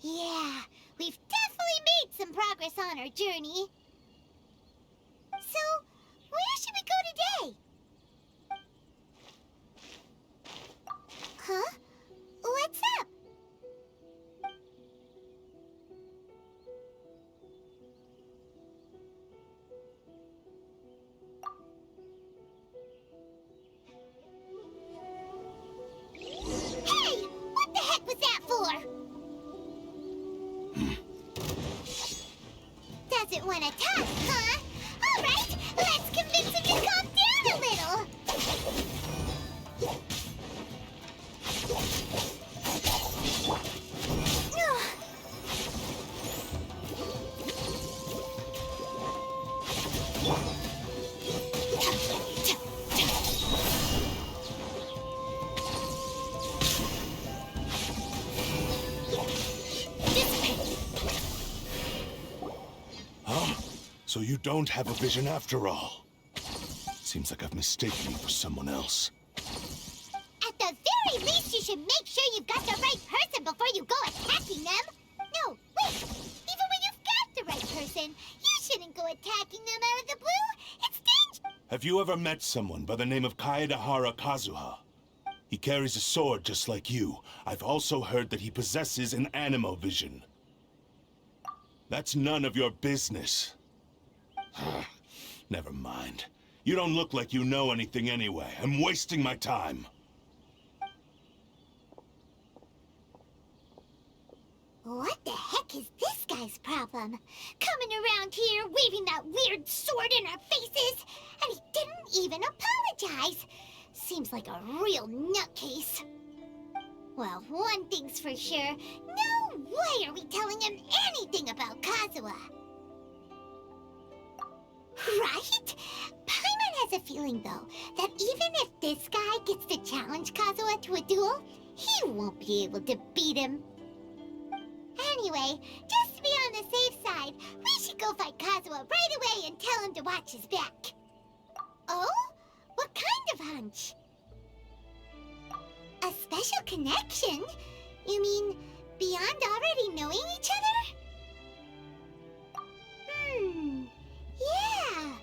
Yeah, we've definitely made some progress on our journey. So, where should we go today? Huh? What's up? Hey! What the heck was that for? Doesn't want to talk, huh? All right, let's convince him to calm down a little. So you don't have a vision after all. Seems like I've mistaken you for someone else. At the very least, you should make sure you've got the right person before you go attacking them. No, wait. Even when you've got the right person, you shouldn't go attacking them out of the blue. It's dangerous. Have you ever met someone by the name of Kaedehara Kazuha? He carries a sword just like you. I've also heard that he possesses an animo vision. That's none of your business. Never mind. You don't look like you know anything anyway. I'm wasting my time. What the heck is this guy's problem? Coming around here, waving that weird sword in our faces, and he didn't even apologize. Seems like a real nutcase. Well, one thing's for sure. No way are we telling him anything about Kazuha. Right? Paimon has a feeling, though, that even if this guy gets to challenge Kazuha to a duel, he won't be able to beat him. Anyway, just to be on the safe side, we should go fight Kazuha right away and tell him to watch his back. Oh? What kind of hunch? A special connection? You mean beyond already knowing each other? Yeah,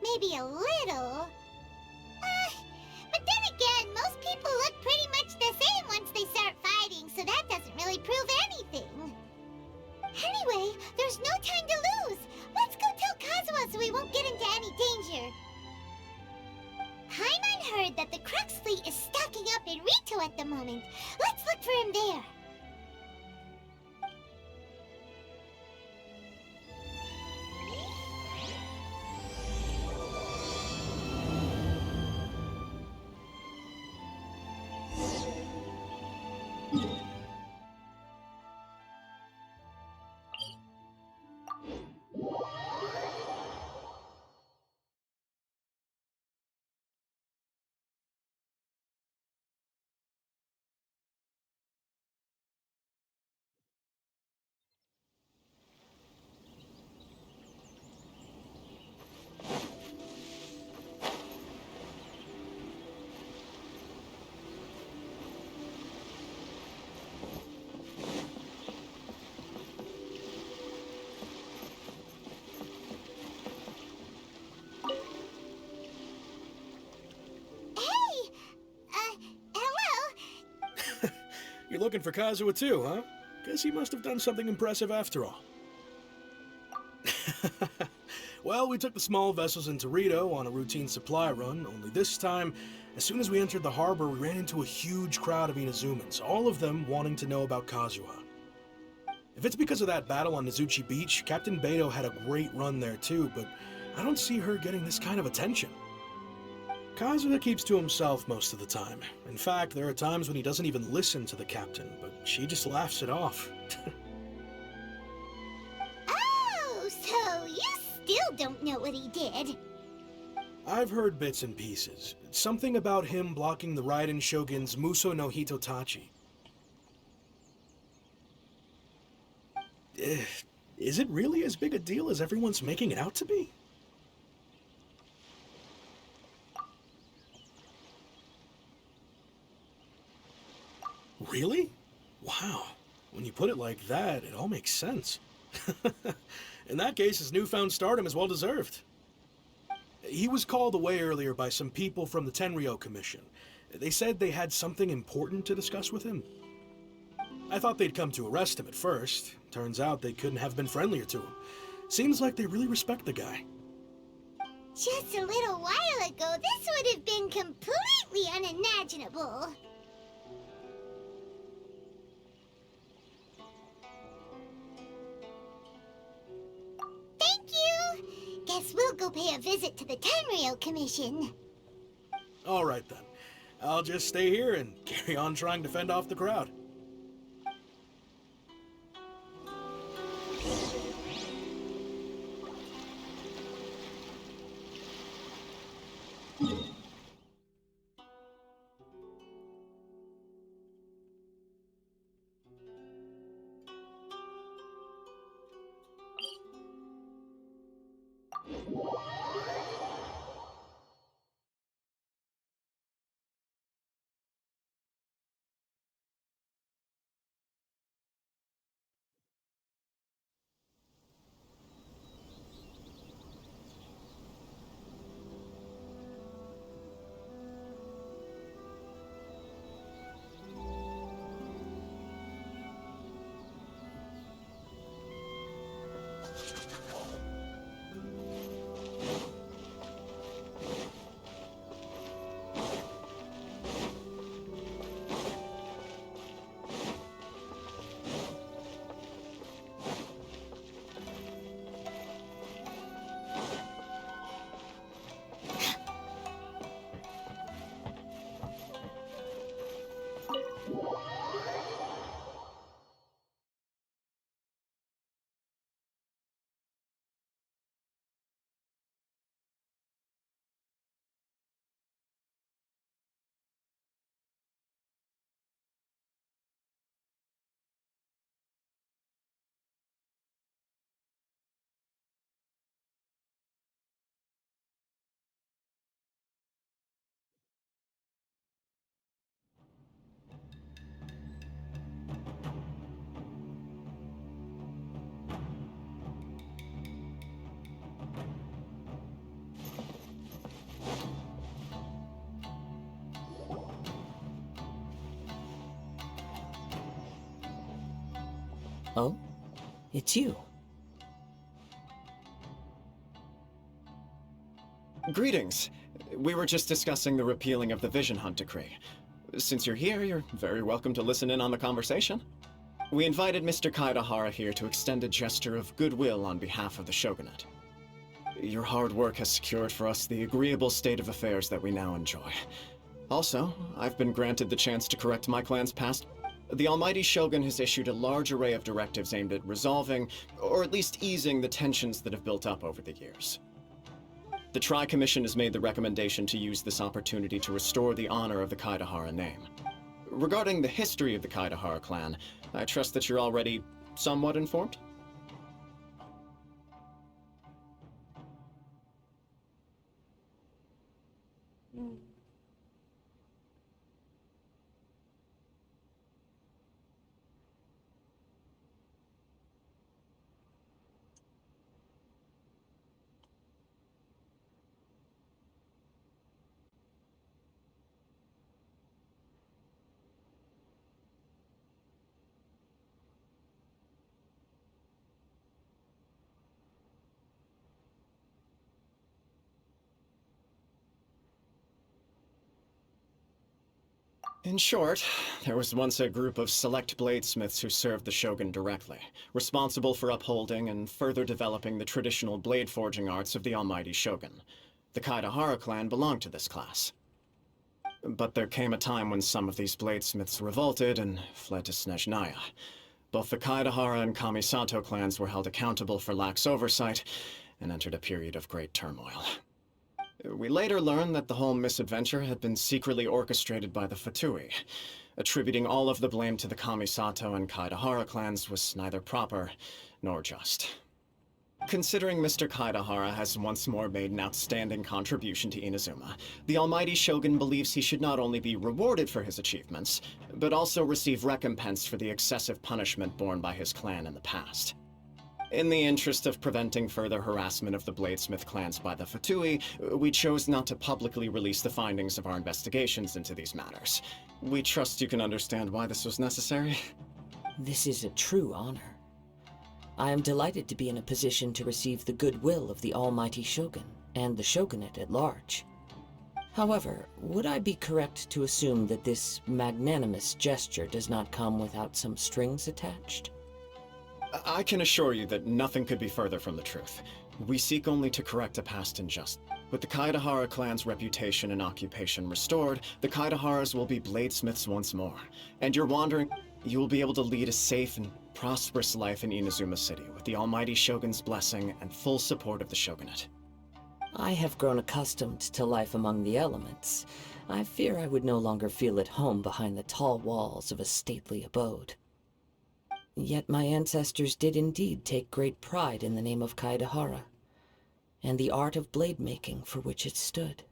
maybe a little. But then again, most people look pretty much the same once they start fighting, so that doesn't really prove anything. Anyway, there's no time to lose. Let's go tell Kazuha so we won't get into any danger. Paimon heard that the Crux fleet is stocking up in Rito at the moment. Let's look for him there. Hello? You're looking for Kazuha too, huh? Guess he must have done something impressive after all. Well, we took the small vessels into Rito on a routine supply run, only this time, as soon as we entered the harbor, we ran into a huge crowd of Inazumans, all of them wanting to know about Kazuha. If it's because of that battle on Nizuchi Beach, Captain Beto had a great run there too, but I don't see her getting this kind of attention. Kazuha keeps to himself most of the time. In fact, there are times when he doesn't even listen to the captain, but she just laughs it off. Oh, so you still don't know what he did? I've heard bits and pieces. Something about him blocking the Raiden Shogun's Muso no Hitotachi. Is it really as big a deal as everyone's making it out to be? Really? Wow. When you put it like that, it all makes sense. In that case, his newfound stardom is well deserved. He was called away earlier by some people from the Tenryo Commission. They said they had something important to discuss with him. I thought they'd come to arrest him at first. Turns out they couldn't have been friendlier to him. Seems like they really respect the guy. Just a little while ago, this would have been completely unimaginable. Thank you! Guess we'll go pay a visit to the Tenryo Commission. All right then. I'll just stay here and carry on trying to fend off the crowd. Oh? It's you. Greetings. We were just discussing the repealing of the Vision Hunt Decree. Since you're here, you're very welcome to listen in on the conversation. We invited Mr. Kaedehara here to extend a gesture of goodwill on behalf of the Shogunate. Your hard work has secured for us the agreeable state of affairs that we now enjoy. Also, I've been granted the chance to correct my clan's past. The Almighty Shogun has issued a large array of directives aimed at resolving, or at least easing, the tensions that have built up over the years. The Tri-Commission has made the recommendation to use this opportunity to restore the honor of the Kaedehara name. Regarding the history of the Kaedehara clan, I trust that you're already somewhat informed? In short, there was once a group of select bladesmiths who served the Shogun directly, responsible for upholding and further developing the traditional blade forging arts of the Almighty Shogun. The Kaedehara clan belonged to this class. But there came a time when some of these bladesmiths revolted and fled to Snezhnaya. Both the Kaedehara and Kamisato clans were held accountable for lax oversight and entered a period of great turmoil. We later learned that the whole misadventure had been secretly orchestrated by the Fatui. Attributing all of the blame to the Kamisato and Kaedehara clans was neither proper nor just. Considering Mr. Kaedehara has once more made an outstanding contribution to Inazuma, the Almighty Shogun believes he should not only be rewarded for his achievements, but also receive recompense for the excessive punishment borne by his clan in the past. In the interest of preventing further harassment of the Bladesmith clans by the Fatui, we chose not to publicly release the findings of our investigations into these matters. We trust you can understand why this was necessary. This is a true honor. I am delighted to be in a position to receive the goodwill of the Almighty Shogun and the Shogunate at large. However, would I be correct to assume that this magnanimous gesture does not come without some strings attached? I can assure you that nothing could be further from the truth. We seek only to correct a past injustice. With the Kaedehara clan's reputation and occupation restored, the Kaedeharas will be bladesmiths once more. And you're wandering, you will be able to lead a safe and prosperous life in Inazuma City with the Almighty Shogun's blessing and full support of the Shogunate. I have grown accustomed to life among the elements. I fear I would no longer feel at home behind the tall walls of a stately abode. Yet my ancestors did indeed take great pride in the name of Kaedehara, and the art of blade making for which it stood.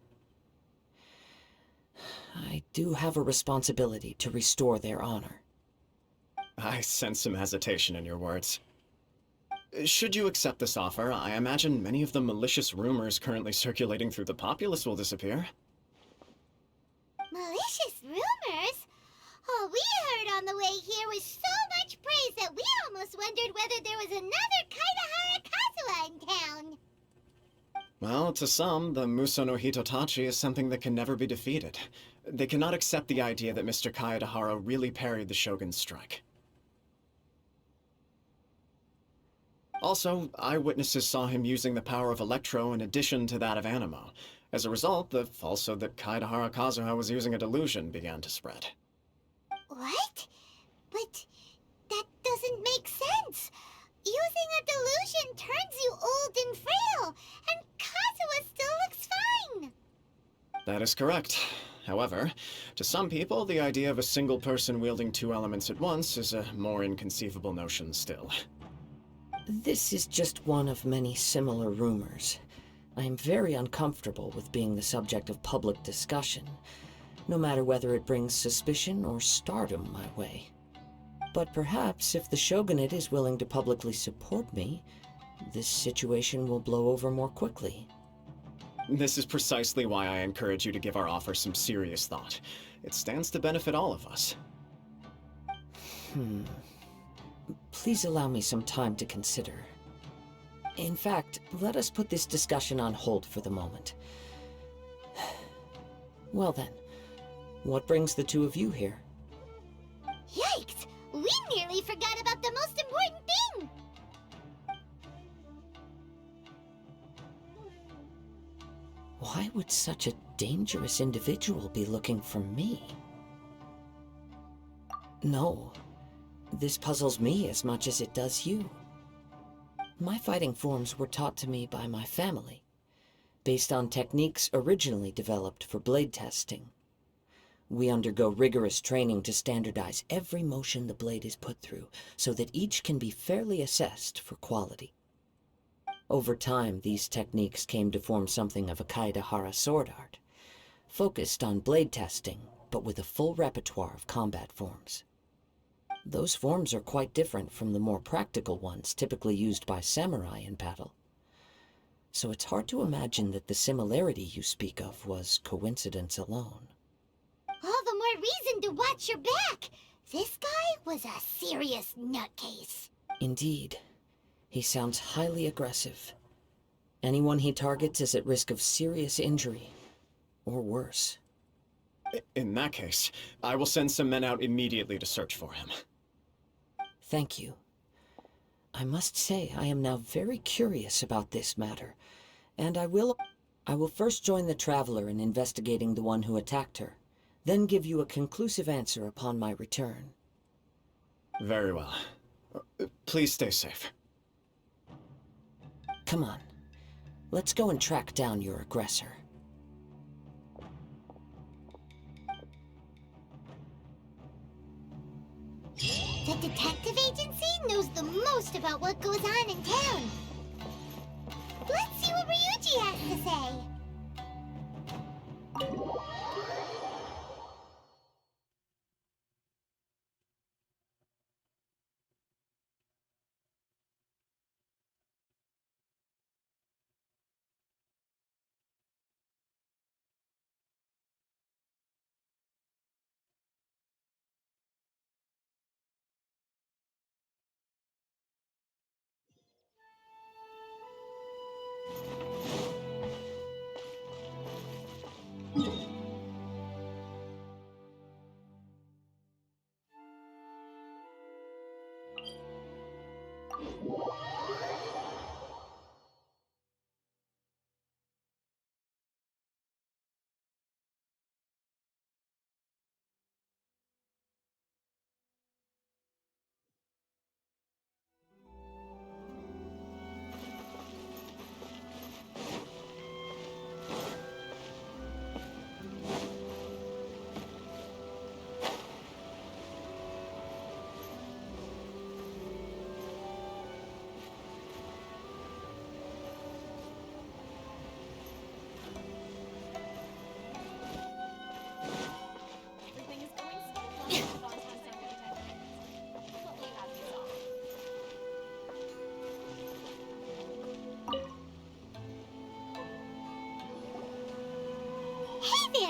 I do have a responsibility to restore their honor. I sense some hesitation in your words. Should you accept this offer, I imagine many of the malicious rumors currently circulating through the populace will disappear. Malicious rumors? All we heard on the way here was so much praise that we almost wondered whether there was another Kaedehara Kazuha in town. Well, to some, the Muso no Hitotachi is something that can never be defeated. They cannot accept the idea that Mr. Kaedehara really parried the Shogun's strike. Also, eyewitnesses saw him using the power of Electro in addition to that of Animo. As a result, the falsehood that Kaedehara Kazuha was using a delusion began to spread. What? But that doesn't make sense. Using a delusion turns you old and frail, and Kazuha still looks fine. That is correct. However, to some people, the idea of a single person wielding two elements at once is a more inconceivable notion still. This is just one of many similar rumors. I am very uncomfortable with being the subject of public discussion, no matter whether it brings suspicion or stardom my way. But perhaps if the Shogunate is willing to publicly support me, this situation will blow over more quickly. This is precisely why I encourage you to give our offer some serious thought. It stands to benefit all of us. Please allow me some time to consider. In fact, let us put this discussion on hold for the moment. Well then, what brings the two of you here? Yikes! We nearly forgot about the most important thing! Why would such a dangerous individual be looking for me? No, this puzzles me as much as it does you. My fighting forms were taught to me by my family, based on techniques originally developed for blade testing. We undergo rigorous training to standardize every motion the blade is put through, so that each can be fairly assessed for quality. Over time, these techniques came to form something of a Kaedehara sword art, focused on blade testing, but with a full repertoire of combat forms. Those forms are quite different from the more practical ones typically used by samurai in battle. So it's hard to imagine that the similarity you speak of was coincidence alone. All the more reason to watch your back! This guy was a serious nutcase. Indeed. He sounds highly aggressive. Anyone he targets is at risk of serious injury, or worse. In that case, I will send some men out immediately to search for him. Thank you. I must say I am now very curious about this matter, and I will first join the Traveler in investigating the one who attacked her, then give you a conclusive answer upon my return. Very well. Please stay safe. Come on. Let's go and track down your aggressor. The detective agency knows the most about what goes on in town.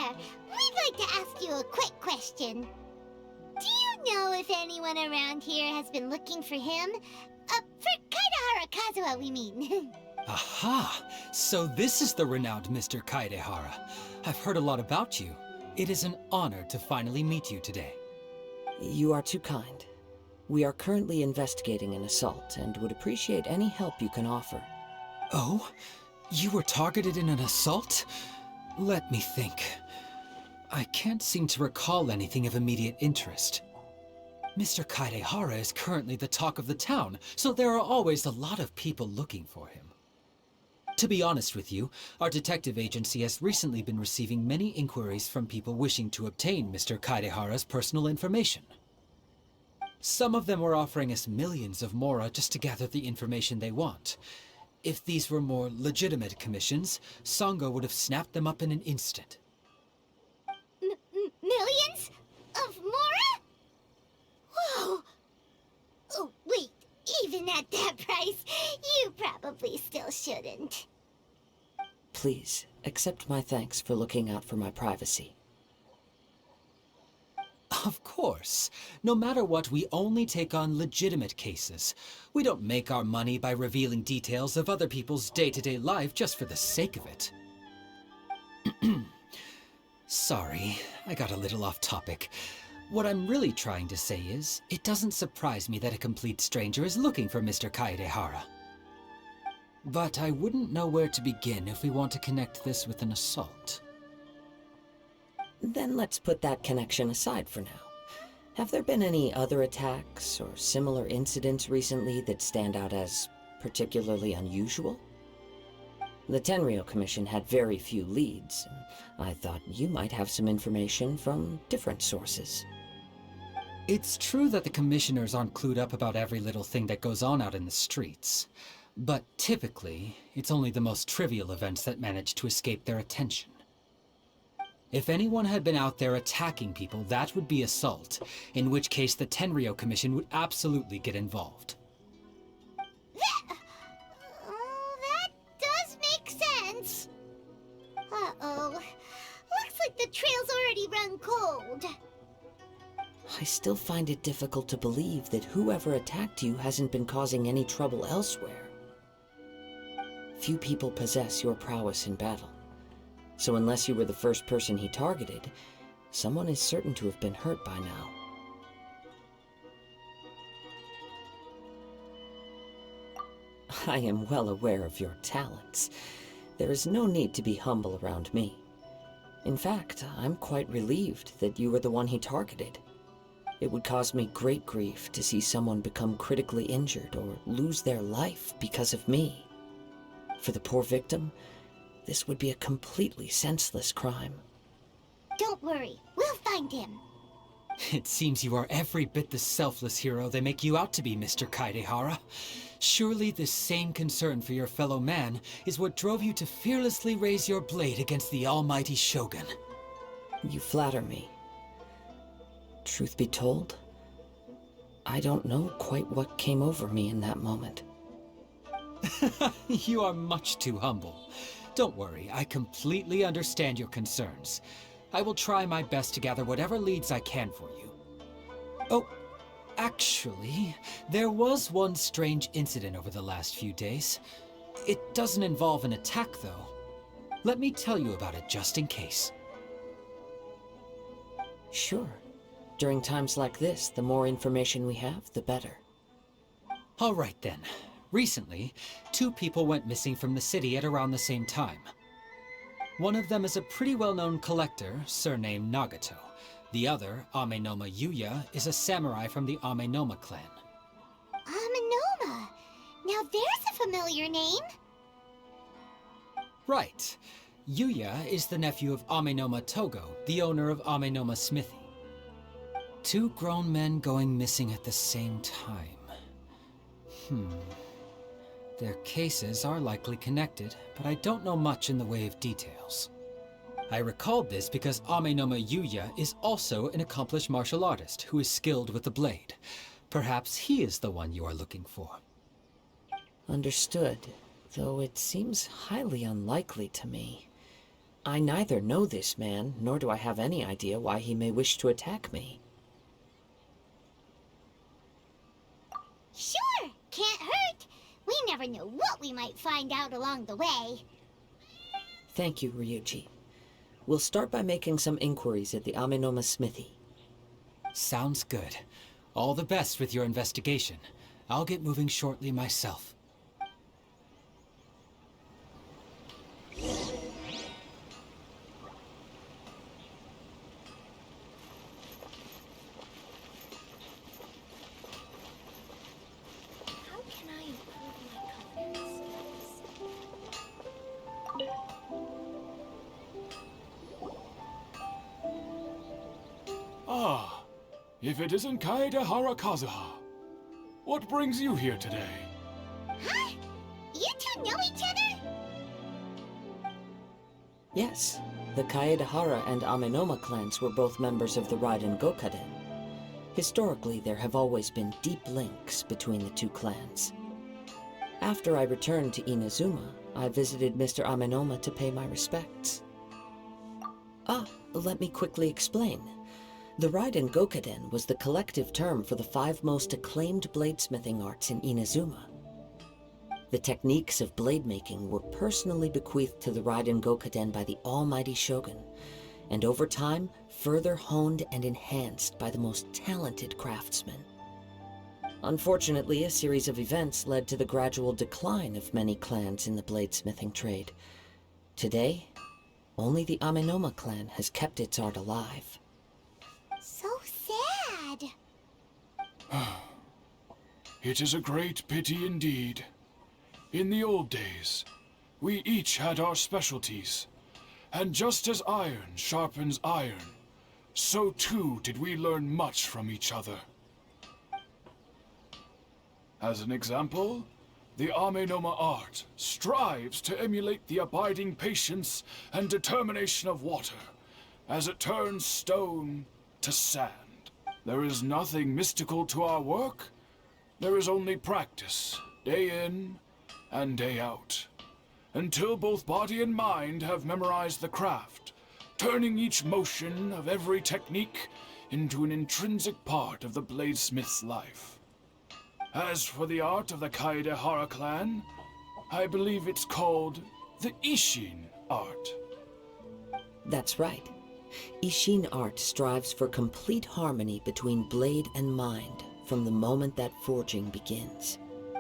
there, we'd like to ask you a quick question. Do you know if anyone around here has been looking for him? For Kaedehara Kazuha, we mean. Aha! So this is the renowned Mr. Kaedehara. I've heard a lot about you. It is an honor to finally meet you today. You are too kind. We are currently investigating an assault and would appreciate any help you can offer. Oh? You were targeted in an assault? Let me think. I can't seem to recall anything of immediate interest. Mr. Kaedehara is currently the talk of the town, so there are always a lot of people looking for him. To be honest with you, our detective agency has recently been receiving many inquiries from people wishing to obtain Mr. Kaedehara's personal information. Some of them were offering us millions of mora just to gather the information they want. If these were more legitimate commissions, Sango would have snapped them up in an instant. Millions? Of mora? Whoa! Oh, wait, even at that price, you probably still shouldn't. Please, accept my thanks for looking out for my privacy. Of course. No matter what, we only take on legitimate cases. We don't make our money by revealing details of other people's day-to-day life just for the sake of it. Sorry, I got a little off topic. What I'm really trying to say is, it doesn't surprise me that a complete stranger is looking for Mr. Kaedehara. But I wouldn't know where to begin if we want to connect this with an assault. Then let's put that connection aside for now. Have there been any other attacks or similar incidents recently that stand out as particularly unusual? The Tenryou Commission had very few leads, and I thought you might have some information from different sources. It's true that the commissioners aren't clued up about every little thing that goes on out in the streets. But typically, it's only the most trivial events that manage to escape their attention. If anyone had been out there attacking people, that would be assault, in which case the Tenryou Commission would absolutely get involved. That does make sense. Uh-oh. Looks like the trail's already run cold. I still find it difficult to believe that whoever attacked you hasn't been causing any trouble elsewhere. Few people possess your prowess in battle. So unless you were the first person he targeted, someone is certain to have been hurt by now. I am well aware of your talents. There is no need to be humble around me. In fact, I'm quite relieved that you were the one he targeted. It would cause me great grief to see someone become critically injured or lose their life because of me. For the poor victim, this would be a completely senseless crime. Don't worry, we'll find him. It seems you are every bit the selfless hero they make you out to be, Mr. Kaedehara. Surely this same concern for your fellow man is what drove you to fearlessly raise your blade against the almighty Shogun. You flatter me. Truth be told, I don't know quite what came over me in that moment. You are much too humble. Don't worry, I completely understand your concerns. I will try my best to gather whatever leads I can for you. Oh, actually, there was one strange incident over the last few days. It doesn't involve an attack, though. Let me tell you about it just in case. Sure. During times like this, the more information we have, the better. All right, then. Recently, 2 people went missing from the city at around the same time. One of them is a pretty well-known collector, surnamed Nagato. The other, Amenoma Yuya, is a samurai from the Amenoma clan. Amenoma! Now there's a familiar name. Right. Yuya is the nephew of Amenoma Togo, the owner of Amenoma Smithy. 2 grown men going missing at the same time. Their cases are likely connected, but I don't know much in the way of details. I recalled this because Amenoma Yuya is also an accomplished martial artist who is skilled with the blade. Perhaps he is the one you are looking for. Understood, though it seems highly unlikely to me. I neither know this man, nor do I have any idea why he may wish to attack me. Sure, can't hurt. We never know what we might find out along the way. Thank you, Ryuji. We'll start by making some inquiries at the Amenoma smithy. Sounds good. All the best with your investigation. I'll get moving shortly myself. How can I improve my culinary skills? Ah, if it isn't Kaedehara Kazuha. What brings you here today? Huh? You two know each other? Yes, the Kaedehara and Amenoma clans were both members of the Raiden Gokaden. Historically, there have always been deep links between the two clans. After I returned to Inazuma, I visited Mr. Amenoma to pay my respects. Let me quickly explain. The Raiden Gokaden was the collective term for the 5 most acclaimed bladesmithing arts in Inazuma. The techniques of blade making were personally bequeathed to the Raiden Gokaden by the almighty shogun, and over time, further honed and enhanced by the most talented craftsmen. Unfortunately, a series of events led to the gradual decline of many clans in the bladesmithing trade. Today, only the Amenoma clan has kept its art alive. So sad. It is a great pity indeed. In the old days, we each had our specialties. And just as iron sharpens iron, so too did we learn much from each other. As an example, the Amenoma art strives to emulate the abiding patience and determination of water as it turns stone to sand. There is nothing mystical to our work. There is only practice, day in and day out, until both body and mind have memorized the craft, turning each motion of every technique into an intrinsic part of the bladesmith's life. As for the art of the Kaedehara clan, I believe it's called the Ishin art. That's right. Ishin art strives for complete harmony between blade and mind from the moment that forging begins.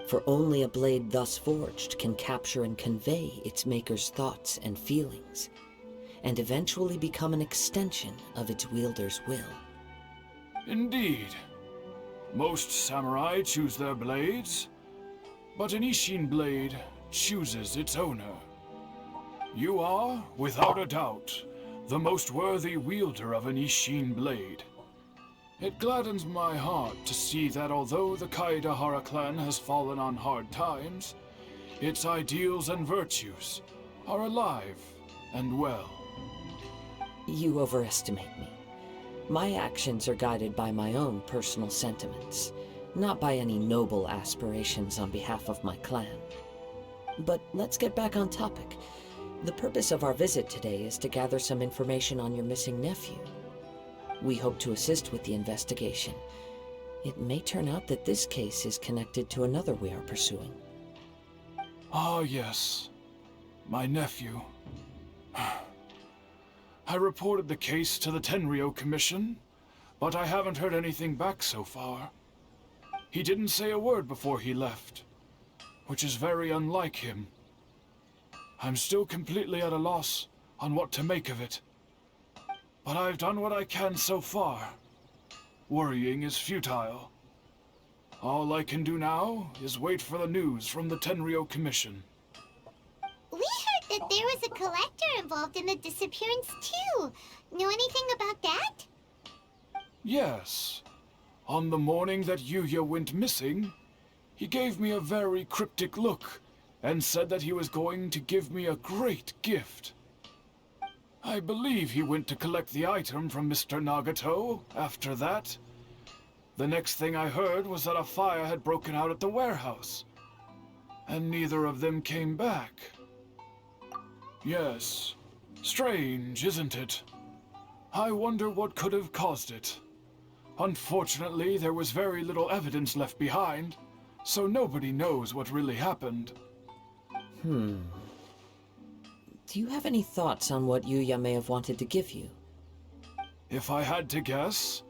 For only a blade thus forged can capture and convey its maker's thoughts and feelings, and eventually become an extension of its wielder's will. Indeed. Most samurai choose their blades, but an Ishin blade chooses its owner. You are, without a doubt, the most worthy wielder of an Ishin blade. It gladdens my heart to see that although the Kaedehara clan has fallen on hard times, its ideals and virtues are alive and well. You overestimate me. My actions are guided by my own personal sentiments, not by any noble aspirations on behalf of my clan. But let's get back on topic. The purpose of our visit today is to gather some information on your missing nephew. We hope to assist with the investigation. It may turn out that this case is connected to another we are pursuing. Ah, yes. My nephew. I reported the case to the Tenryo Commission, but I haven't heard anything back so far. He didn't say a word before he left, which is very unlike him. I'm still completely at a loss on what to make of it. But I've done what I can so far. Worrying is futile. All I can do now is wait for the news from the Tenryo Commission. We heard that there was a collector involved in the disappearance too. Know anything about that? Yes. On the morning that Yuya went missing, he gave me a very cryptic look and said that he was going to give me a great gift. I believe he went to collect the item from Mr. Nagato after that. The next thing I heard was that a fire had broken out at the warehouse, and neither of them came back. Yes, Strange, isn't it? I wonder what could have caused it. Unfortunately, there was very little evidence left behind, so nobody knows what really happened. Do you have any thoughts on what Yuya may have wanted to give you? If I had to guess,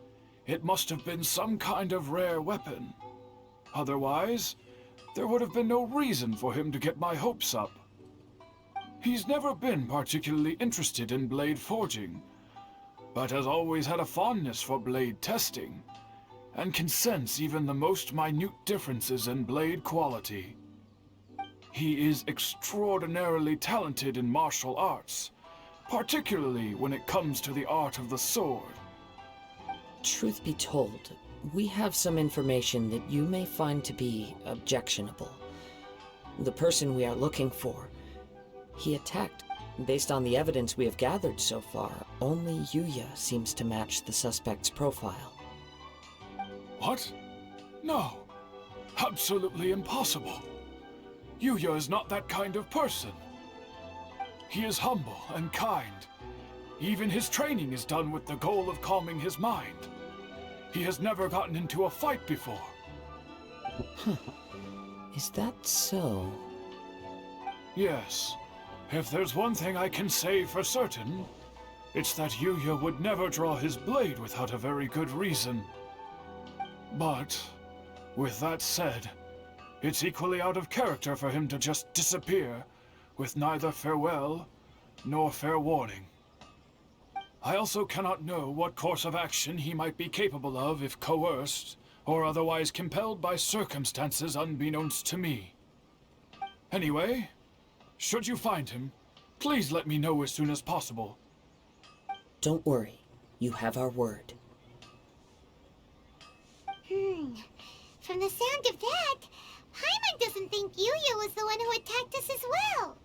it must have been some kind of rare weapon. Otherwise, there would have been no reason for him to get my hopes up. He's never been particularly interested in blade forging, but has always had a fondness for blade testing, and can sense even the most minute differences in blade quality. He is extraordinarily talented in martial arts, particularly when it comes to the art of the sword. Truth be told, we have some information that you may find to be objectionable. The person we are looking for, he attacked. Based on the evidence we have gathered so far, only Yuya seems to match the suspect's profile. What? No. Absolutely impossible. Yuya is not that kind of person. He is humble and kind. Even his training is done with the goal of calming his mind. He has never gotten into a fight before. Is that so? Yes. If there's one thing I can say for certain, it's that Yuya would never draw his blade without a very good reason. But, with that said, it's equally out of character for him to just disappear, with neither farewell nor fair warning. I also cannot know what course of action he might be capable of if coerced, or otherwise compelled by circumstances unbeknownst to me. Anyway, should you find him, please let me know as soon as possible. Don't worry. You have our word. From the sound of that, Paimon doesn't think Yuya was the one who attacked us as well.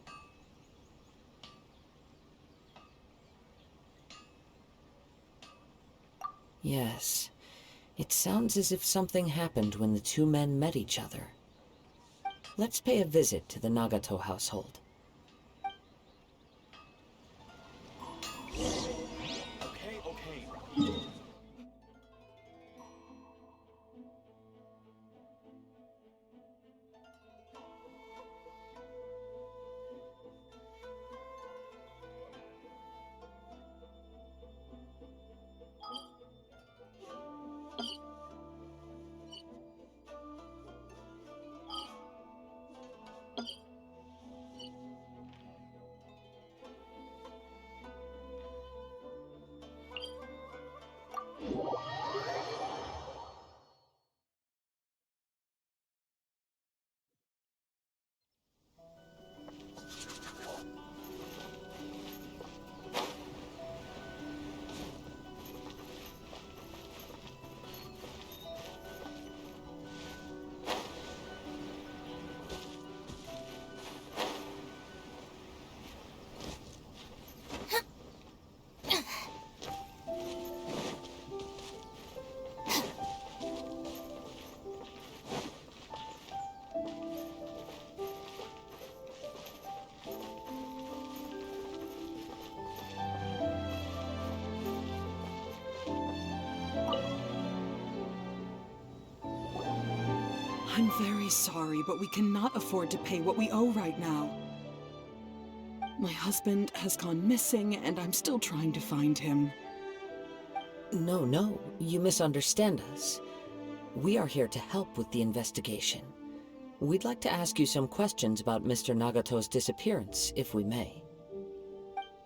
Yes. It sounds as if something happened when the two men met each other. Let's pay a visit to the Nagato household. Okay. I'm very sorry, but we cannot afford to pay what we owe right now. My husband has gone missing, and I'm still trying to find him. No, you misunderstand us. We are here to help with the investigation. We'd like to ask you some questions about Mr. Nagato's disappearance, if we may.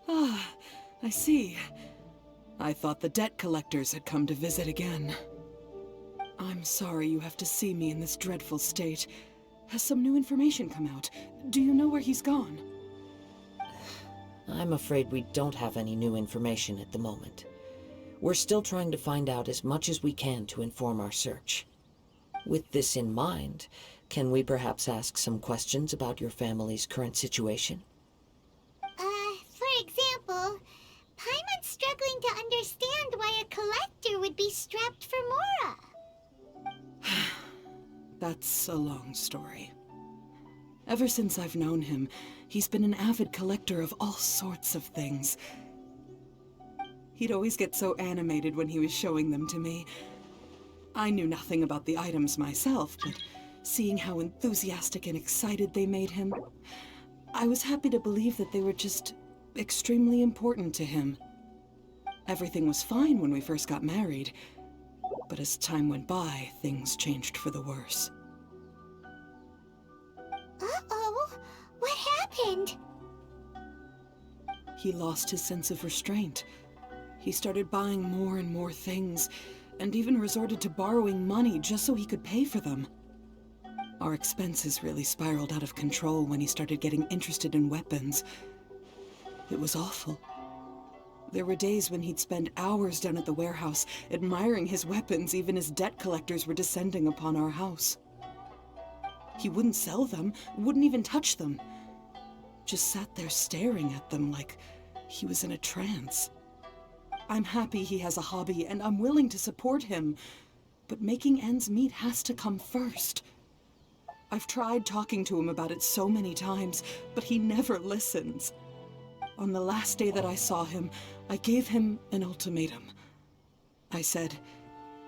Ah, I see. I thought the debt collectors had come to visit again. I'm sorry you have to see me in this dreadful state. Has some new information come out? Do you know where he's gone? I'm afraid we don't have any new information at the moment. We're still trying to find out as much as we can to inform our search. With this in mind, can we perhaps ask some questions about your family's current situation? For example, Paimon's struggling to understand why a collector would be strapped for Mora. That's a long story. Ever since I've known him, he's been an avid collector of all sorts of things. He'd always get so animated when he was showing them to me. I knew nothing about the items myself, but seeing how enthusiastic and excited they made him, I was happy to believe that they were just extremely important to him. Everything was fine when we first got married, but as time went by, things changed for the worse. Uh-oh. What happened? He lost his sense of restraint. He started buying more and more things, and even resorted to borrowing money just so he could pay for them. Our expenses really spiraled out of control when he started getting interested in weapons. It was awful. There were days when he'd spend hours down at the warehouse admiring his weapons even as debt collectors were descending upon our house. He wouldn't sell them, wouldn't even touch them. Just sat there staring at them like he was in a trance. I'm happy he has a hobby and I'm willing to support him, but making ends meet has to come first. I've tried talking to him about it so many times, but he never listens. On the last day that I saw him, I gave him an ultimatum. I said,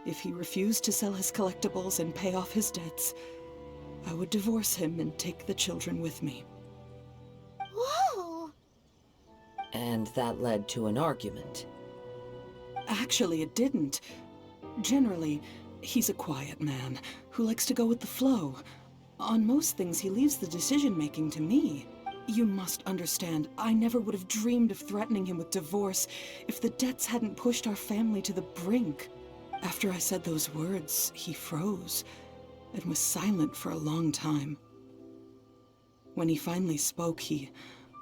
if he refused to sell his collectibles and pay off his debts, I would divorce him and take the children with me. Whoa! And that led to an argument. Actually, it didn't. Generally, he's a quiet man who likes to go with the flow. On most things, he leaves the decision-making to me. You must understand, I never would have dreamed of threatening him with divorce if the debts hadn't pushed our family to the brink. After I said those words, he froze and was silent for a long time. When he finally spoke, he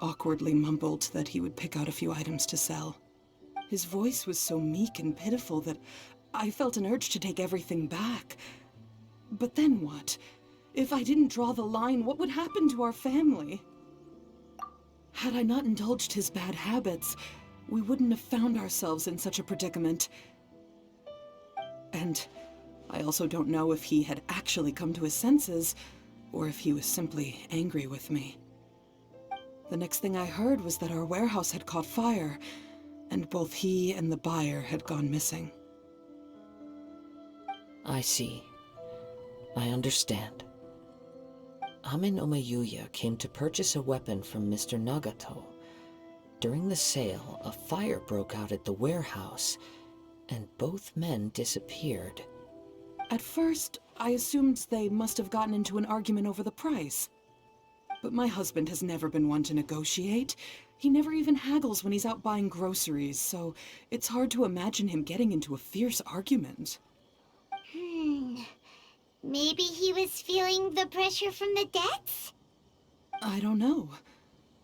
awkwardly mumbled that he would pick out a few items to sell. His voice was so meek and pitiful that I felt an urge to take everything back. But then what? If I didn't draw the line, what would happen to our family? Had I not indulged his bad habits, we wouldn't have found ourselves in such a predicament. And I also don't know if he had actually come to his senses, or if he was simply angry with me. The next thing I heard was that our warehouse had caught fire, and both he and the buyer had gone missing. I see. I understand. Ame no Mayuya came to purchase a weapon from Mr. Nagato. During the sale, a fire broke out at the warehouse, and both men disappeared. At first, I assumed they must have gotten into an argument over the price. But my husband has never been one to negotiate. He never even haggles when he's out buying groceries, so it's hard to imagine him getting into a fierce argument. Maybe he was feeling the pressure from the debts? I don't know.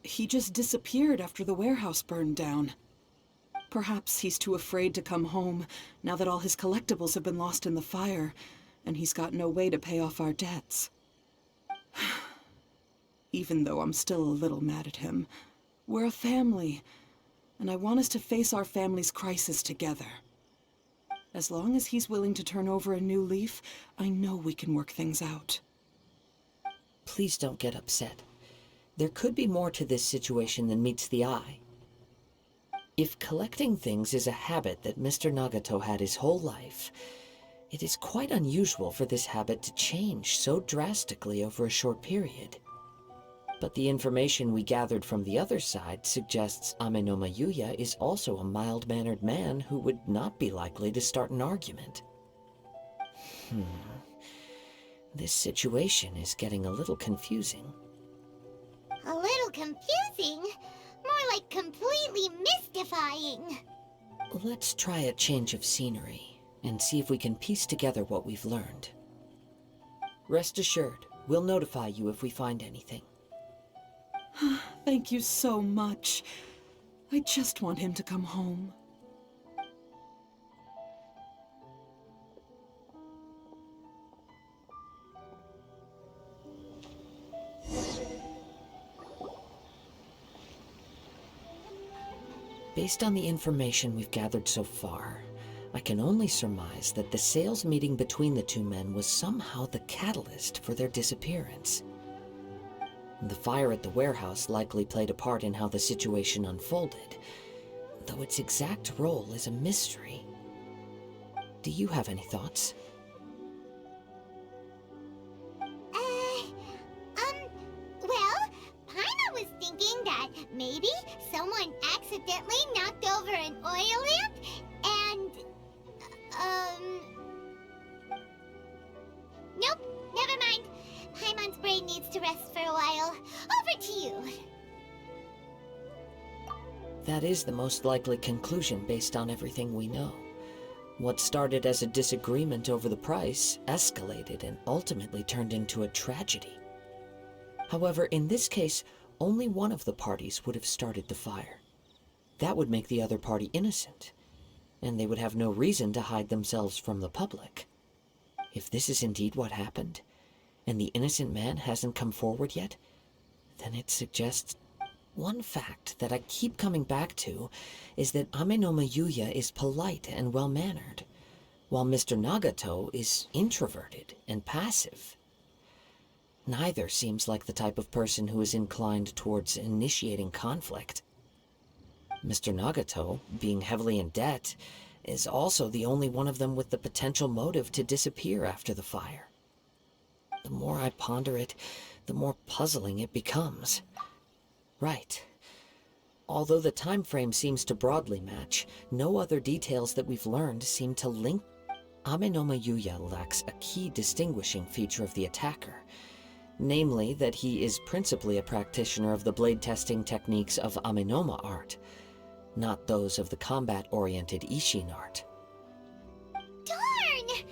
He just disappeared after the warehouse burned down. Perhaps he's too afraid to come home now that all his collectibles have been lost in the fire, and he's got no way to pay off our debts. Even though I'm still a little mad at him, we're a family, and I want us to face our family's crisis together. As long as he's willing to turn over a new leaf, I know we can work things out. Please don't get upset. There could be more to this situation than meets the eye. If collecting things is a habit that Mr. Nagato had his whole life, it is quite unusual for this habit to change so drastically over a short period. But the information we gathered from the other side suggests Ame no Mayuya is also a mild-mannered man who would not be likely to start an argument. This situation is getting a little confusing. A little confusing? More like completely mystifying. Let's try a change of scenery and see if we can piece together what we've learned. Rest assured, we'll notify you if we find anything. Thank you so much. I just want him to come home. Based on the information we've gathered so far, I can only surmise that the sales meeting between the two men was somehow the catalyst for their disappearance. The fire at the warehouse likely played a part in how the situation unfolded, though its exact role is a mystery. Do you have any thoughts? Well, Paimon was thinking that maybe someone accidentally knocked over an oil lamp and, nope, never mind. Paimon's brain needs to rest for a while. Over to you. That is the most likely conclusion based on everything we know. What started as a disagreement over the price escalated and ultimately turned into a tragedy. However, in this case, only one of the parties would have started the fire. That would make the other party innocent, and they would have no reason to hide themselves from the public. If this is indeed what happened, and the innocent man hasn't come forward yet, then it suggests one fact that I keep coming back to is that Amenoma Yuya is polite and well-mannered, while Mr. Nagato is introverted and passive. Neither seems like the type of person who is inclined towards initiating conflict. Mr. Nagato, being heavily in debt, is also the only one of them with the potential motive to disappear after the fire. The more I ponder it, the more puzzling it becomes. Right. Although the time frame seems to broadly match, no other details that we've learned seem to link. Amenoma Yuya lacks a key distinguishing feature of the attacker, namely that he is principally a practitioner of the blade testing techniques of Amenoma art, not those of the combat-oriented Ishin art. Darn!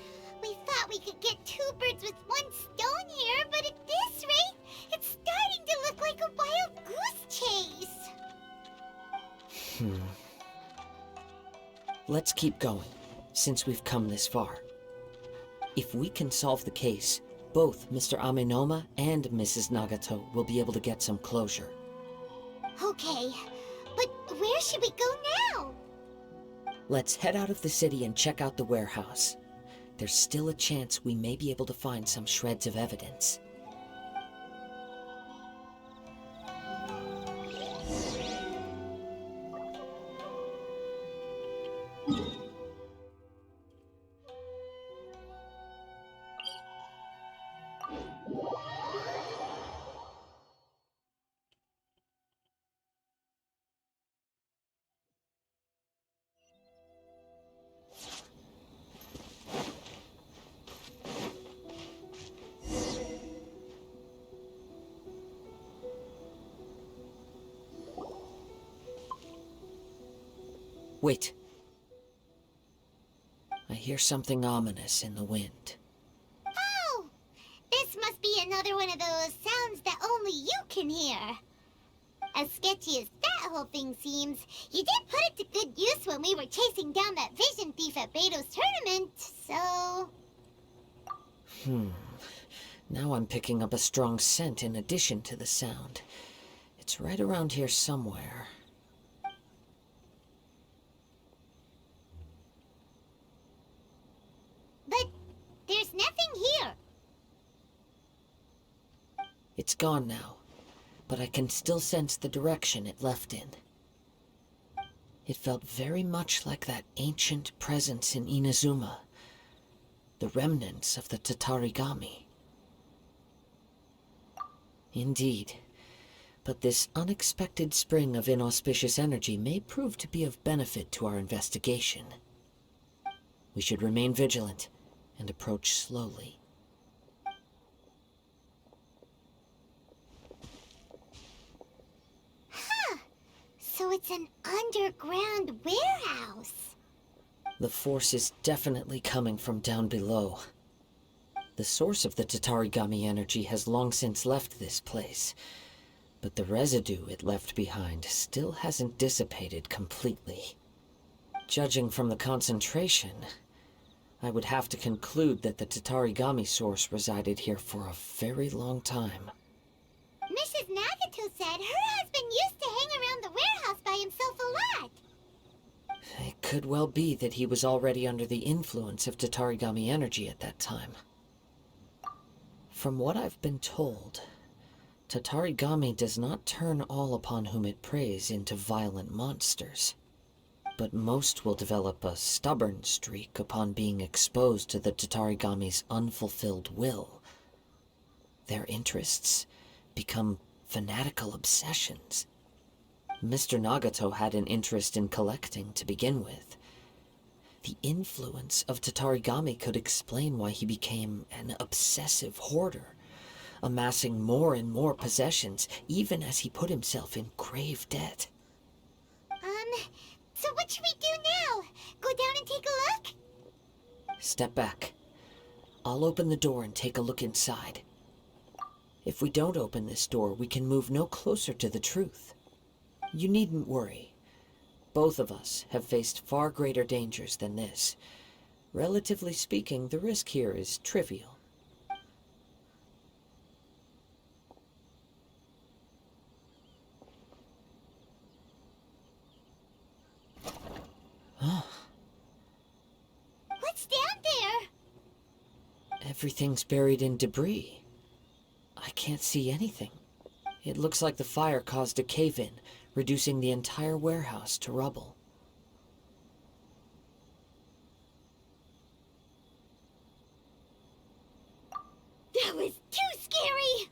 We thought we could get two birds with one stone here, but at this rate, it's starting to look like a wild goose chase. Let's keep going, since we've come this far. If we can solve the case, both Mr. Amenoma and Mrs. Nagato will be able to get some closure. Okay, but where should we go now? Let's head out of the city and check out the warehouse. There's still a chance we may be able to find some shreds of evidence. Wait. I hear something ominous in the wind. Oh! This must be another one of those sounds that only you can hear. As sketchy as that whole thing seems, you did put it to good use when we were chasing down that vision thief at Beto's tournament, so... Now I'm picking up a strong scent in addition to the sound. It's right around here somewhere. But there's nothing here. It's gone now, but I can still sense the direction it left in. It felt very much like that ancient presence in Inazuma, the remnants of the Tatarigami. Indeed, but this unexpected spring of inauspicious energy may prove to be of benefit to our investigation. We should remain vigilant and approach slowly. So it's an underground warehouse. The force is definitely coming from down below. The source of the Tatarigami energy has long since left this place, but the residue it left behind still hasn't dissipated completely. Judging from the concentration, I would have to conclude that the Tatarigami source resided here for a very long time. Mrs. Nagato said her husband used to hang around the warehouse by himself a lot. It could well be that he was already under the influence of Tatarigami energy at that time. From what I've been told, Tatarigami does not turn all upon whom it preys into violent monsters, but most will develop a stubborn streak upon being exposed to the Tatarigami's unfulfilled will. Their interests become fanatical obsessions. Mr. Nagato had an interest in collecting to begin with. The influence of Tatarigami could explain why he became an obsessive hoarder, amassing more and more possessions, even as he put himself in grave debt. So what should we do now? Go down and take a look? Step back. I'll open the door and take a look inside. If we don't open this door, we can move no closer to the truth. You needn't worry. Both of us have faced far greater dangers than this. Relatively speaking, the risk here is trivial. What's down there? Everything's buried in debris. I can't see anything. It looks like the fire caused a cave-in, reducing the entire warehouse to rubble. That was too scary!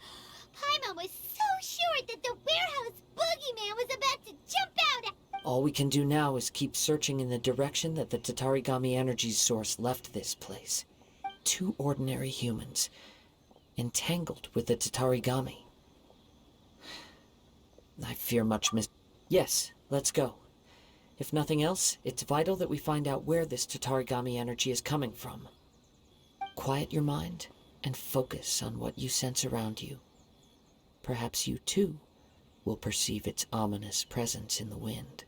Paimon was so sure that the warehouse boogeyman was about to jump out. All we can do now is keep searching in the direction that the Tatarigami energy source left this place. 2 ordinary humans, entangled with the Tatarigami. I fear much Yes, let's go. If nothing else, it's vital that we find out where this Tatarigami energy is coming from. Quiet your mind and focus on what you sense around you. Perhaps you, too, will perceive its ominous presence in the wind.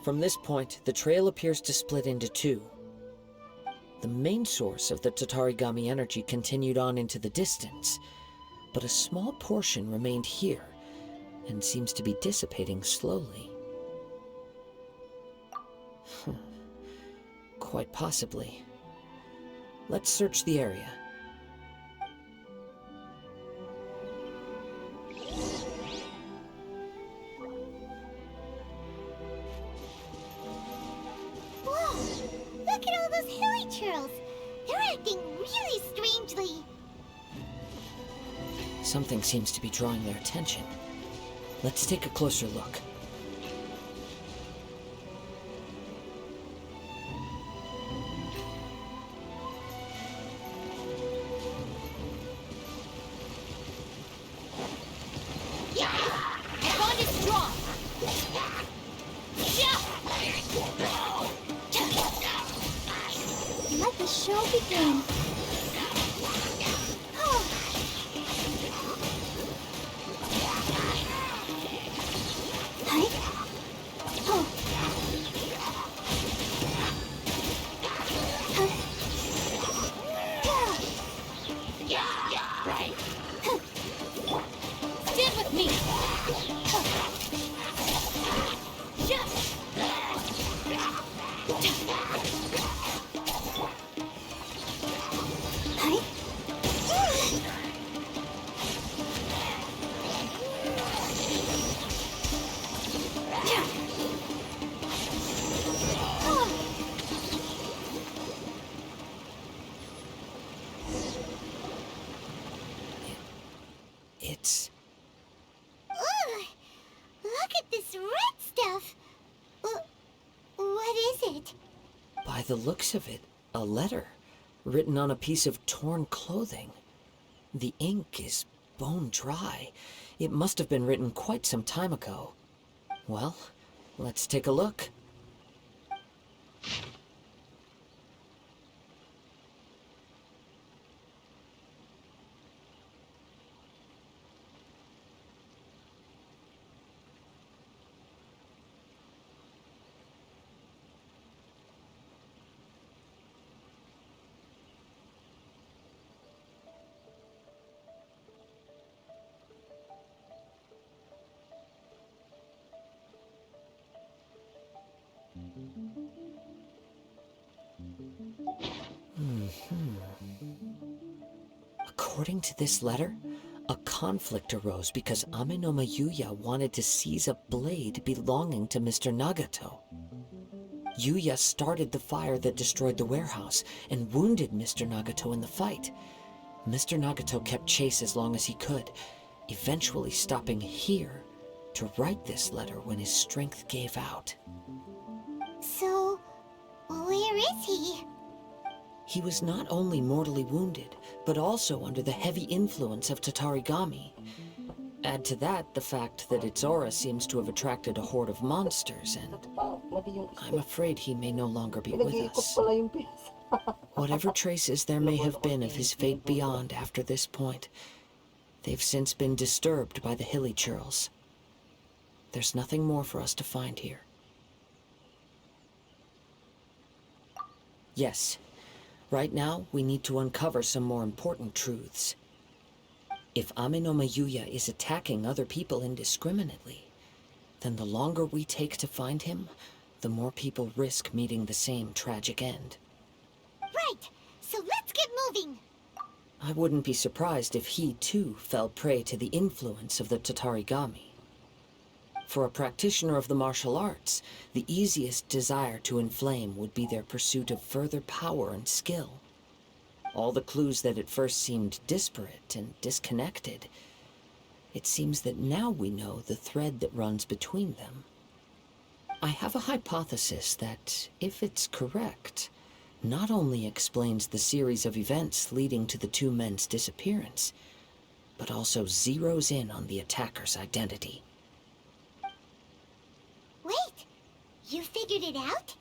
From this point, the trail appears to split into 2. The main source of the Tatarigami energy continued on into the distance, but a small portion remained here and seems to be dissipating slowly. Quite possibly. Let's search the area. Look at all those hilly churls. They're acting really strangely. Something seems to be drawing their attention. Let's take a closer look. My bond is strong. Let the show begin. Stand with me. It's... Ugh! Look at this red stuff! What is it? By the looks of it, a letter written on a piece of torn clothing. The ink is bone dry. It must have been written quite some time ago. Well, let's take a look. According to this letter, a conflict arose because Amenoma Yuya wanted to seize a blade belonging to Mr. Nagato. Yuya started the fire that destroyed the warehouse and wounded Mr. Nagato in the fight. Mr. Nagato kept chase as long as he could, eventually stopping here to write this letter when his strength gave out. So, where is he? He was not only mortally wounded, but also under the heavy influence of Tatarigami. Add to that the fact that its aura seems to have attracted a horde of monsters, and I'm afraid he may no longer be with us. Whatever traces there may have been of his fate beyond after this point, they've since been disturbed by the hilly churls. There's nothing more for us to find here. Yes. Right now, we need to uncover some more important truths. If Amenoma Yuya is attacking other people indiscriminately, then the longer we take to find him, the more people risk meeting the same tragic end. Right! So let's get moving! I wouldn't be surprised if he, too, fell prey to the influence of the Tatarigami. For a practitioner of the martial arts, the easiest desire to inflame would be their pursuit of further power and skill. All the clues that at first seemed disparate and disconnected, it seems that now we know the thread that runs between them. I have a hypothesis that, if it's correct, not only explains the series of events leading to the two men's disappearance, but also zeroes in on the attacker's identity. Wait! You figured it out?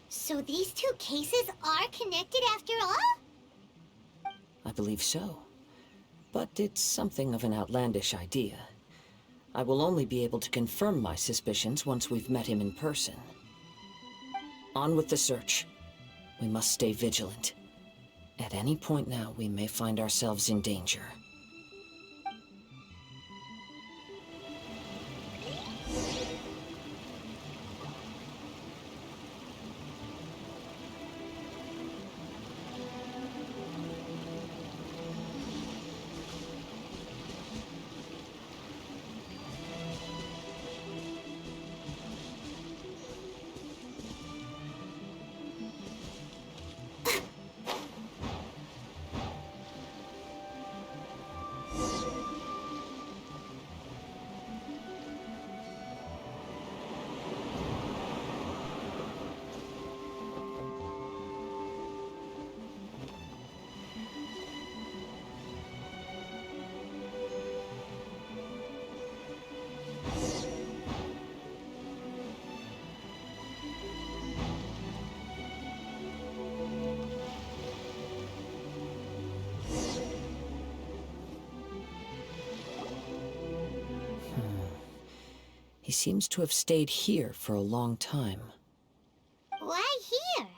So these two cases are connected after all? I believe so. But it's something of an outlandish idea. I will only be able to confirm my suspicions once we've met him in person. On with the search. We must stay vigilant. At any point now, we may find ourselves in danger. He seems to have stayed here for a long time. Why here?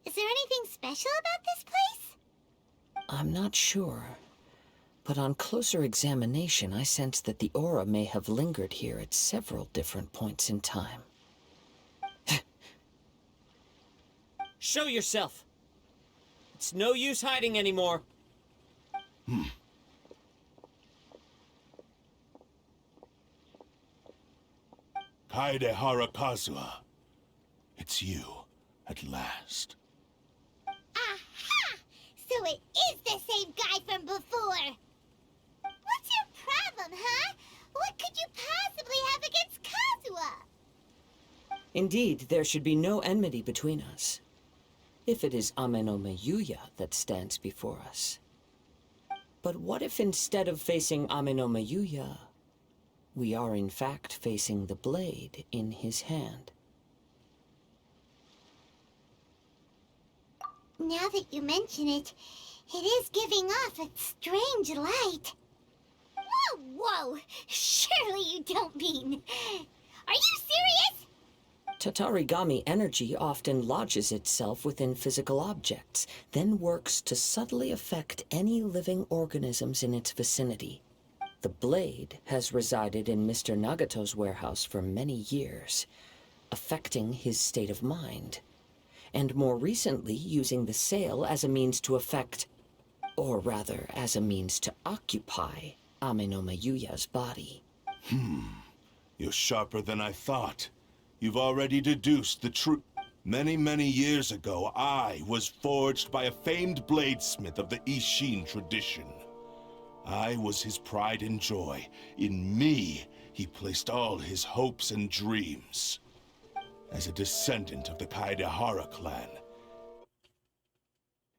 Is there anything special about this place? I'm not sure. But on closer examination, I sense that the aura may have lingered here at several different points in time. Show yourself! It's no use hiding anymore. Kaedehara Kazuha. It's you, at last. Aha! So it is the same guy from before! What's your problem, Indeed, there should be no enmity between us. If it is Ame no Miyuya that stands before us. But what if instead of facing Ame no Miyuya, we are in fact facing the blade in his hand? Now that you mention it, it is giving off a strange light. Whoa, whoa! Surely you don't mean... Are you serious? Tatarigami energy often lodges itself within physical objects, then works to subtly affect any living organisms in its vicinity. The blade has resided in Mr. Nagato's warehouse for many years, affecting his state of mind, and more recently using the sale as a means to affect, or rather as a means to occupy, Ame no Miyuya's body. You're sharper than I thought. You've already deduced the truth. Many, many years ago, I was forged by a famed bladesmith of the Ishin tradition. I was his pride and joy. In me, he placed all his hopes and dreams. As a descendant of the Kaedehara clan,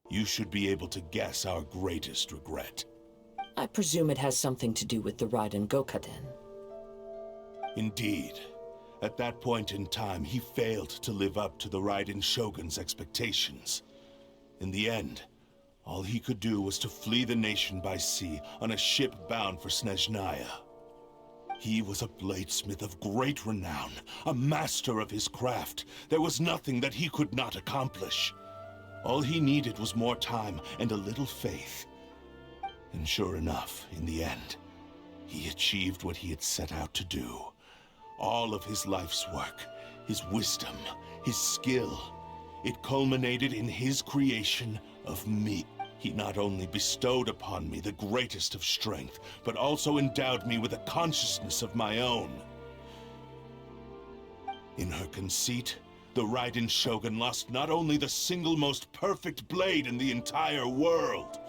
you should be able to guess our greatest regret. I presume it has something to do with the Raiden Gokaden. Indeed. At that point in time, he failed to live up to the Raiden Shogun's expectations. In the end, all he could do was to flee the nation by sea on a ship bound for Snezhnaya. He was a bladesmith of great renown, a master of his craft. There was nothing that he could not accomplish. All he needed was more time and a little faith. And sure enough, in the end, he achieved what he had set out to do. All of his life's work, his wisdom, his skill, it culminated in his creation of me. He not only bestowed upon me the greatest of strength, but also endowed me with a consciousness of my own. In her conceit, the Raiden Shogun lost not only the single most perfect blade in the entire world,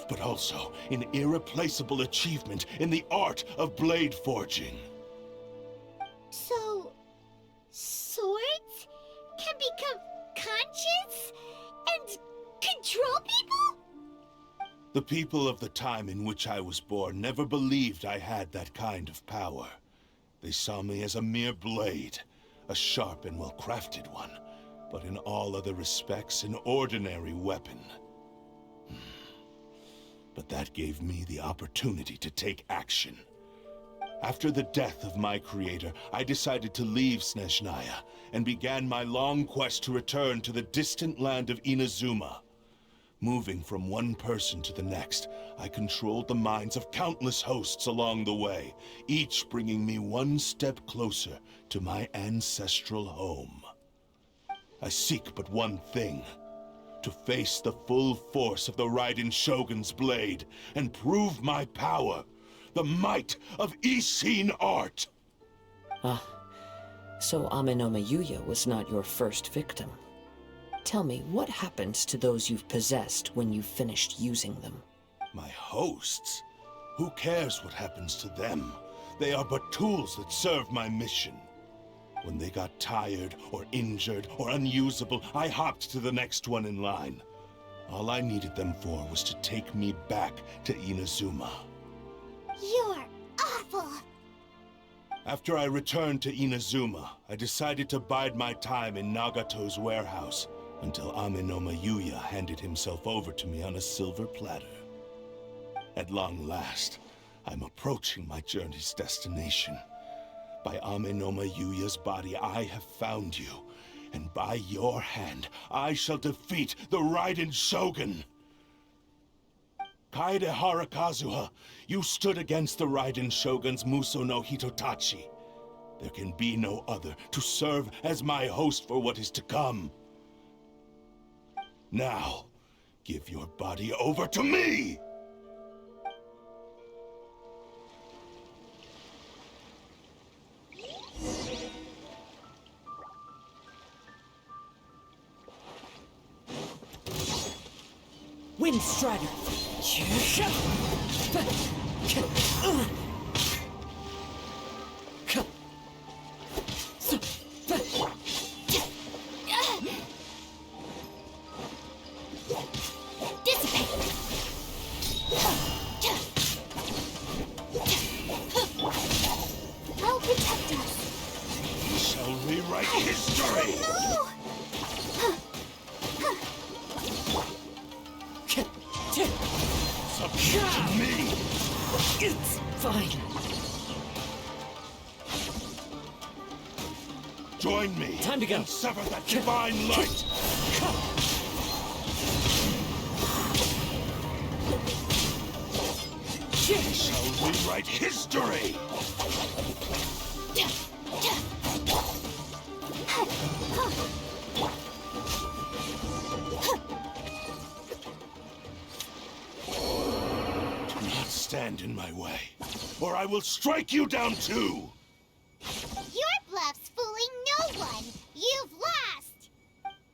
but also an irreplaceable achievement in the art of blade forging. So... swords can become conscious and control people? The people of the time in which I was born never believed I had that kind of power. They saw me as a mere blade, a sharp and well-crafted one, but in all other respects an ordinary weapon. But that gave me the opportunity to take action. After the death of my creator, I decided to leave Snezhnaya and began my long quest to return to the distant land of Inazuma. Moving from one person to the next, I controlled the minds of countless hosts along the way, each bringing me one step closer to my ancestral home. I seek but one thing: to face the full force of the Raiden Shogun's blade and prove my power. The might of Ishin art! Ah, so Ame no Miyuya was not your first victim. Tell me, what happens to those you've possessed when you've finished using them? My hosts? Who cares what happens to them? They are but tools that serve my mission. When they got tired, or injured, or unusable, I hopped to the next one in line. All I needed them for was to take me back to Inazuma. You're awful! After I returned to Inazuma, I decided to bide my time in Nagato's warehouse until Ame no Miyuya handed himself over to me on a silver platter. At long last, I'm approaching my journey's destination. By Ame no Miyuya's body, I have found you, and by your hand, I shall defeat the Raiden Shogun! Kaedehara Kazuha, you stood against the Raiden Shogun's Muso no Hitotachi. There can be no other to serve as my host for what is to come. Now, give your body over to me! Wind Strider! It's fine. Join me. Time to go. And sever that divine light. We shall rewrite history. Do not stand in my way, or I will strike you down too. Your bluff's fooling no one. You've lost.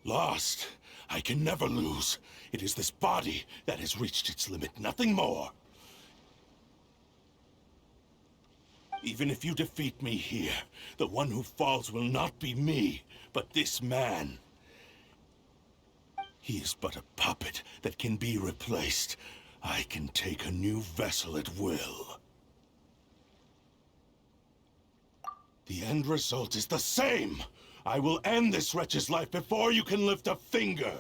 Lost? I can never lose. It is this body that has reached its limit, nothing more. Even if you defeat me here, the one who falls will not be me, but this man. He is but a puppet that can be replaced. I can take a new vessel at will. The end result is the same! I will end this wretch's life before you can lift a finger!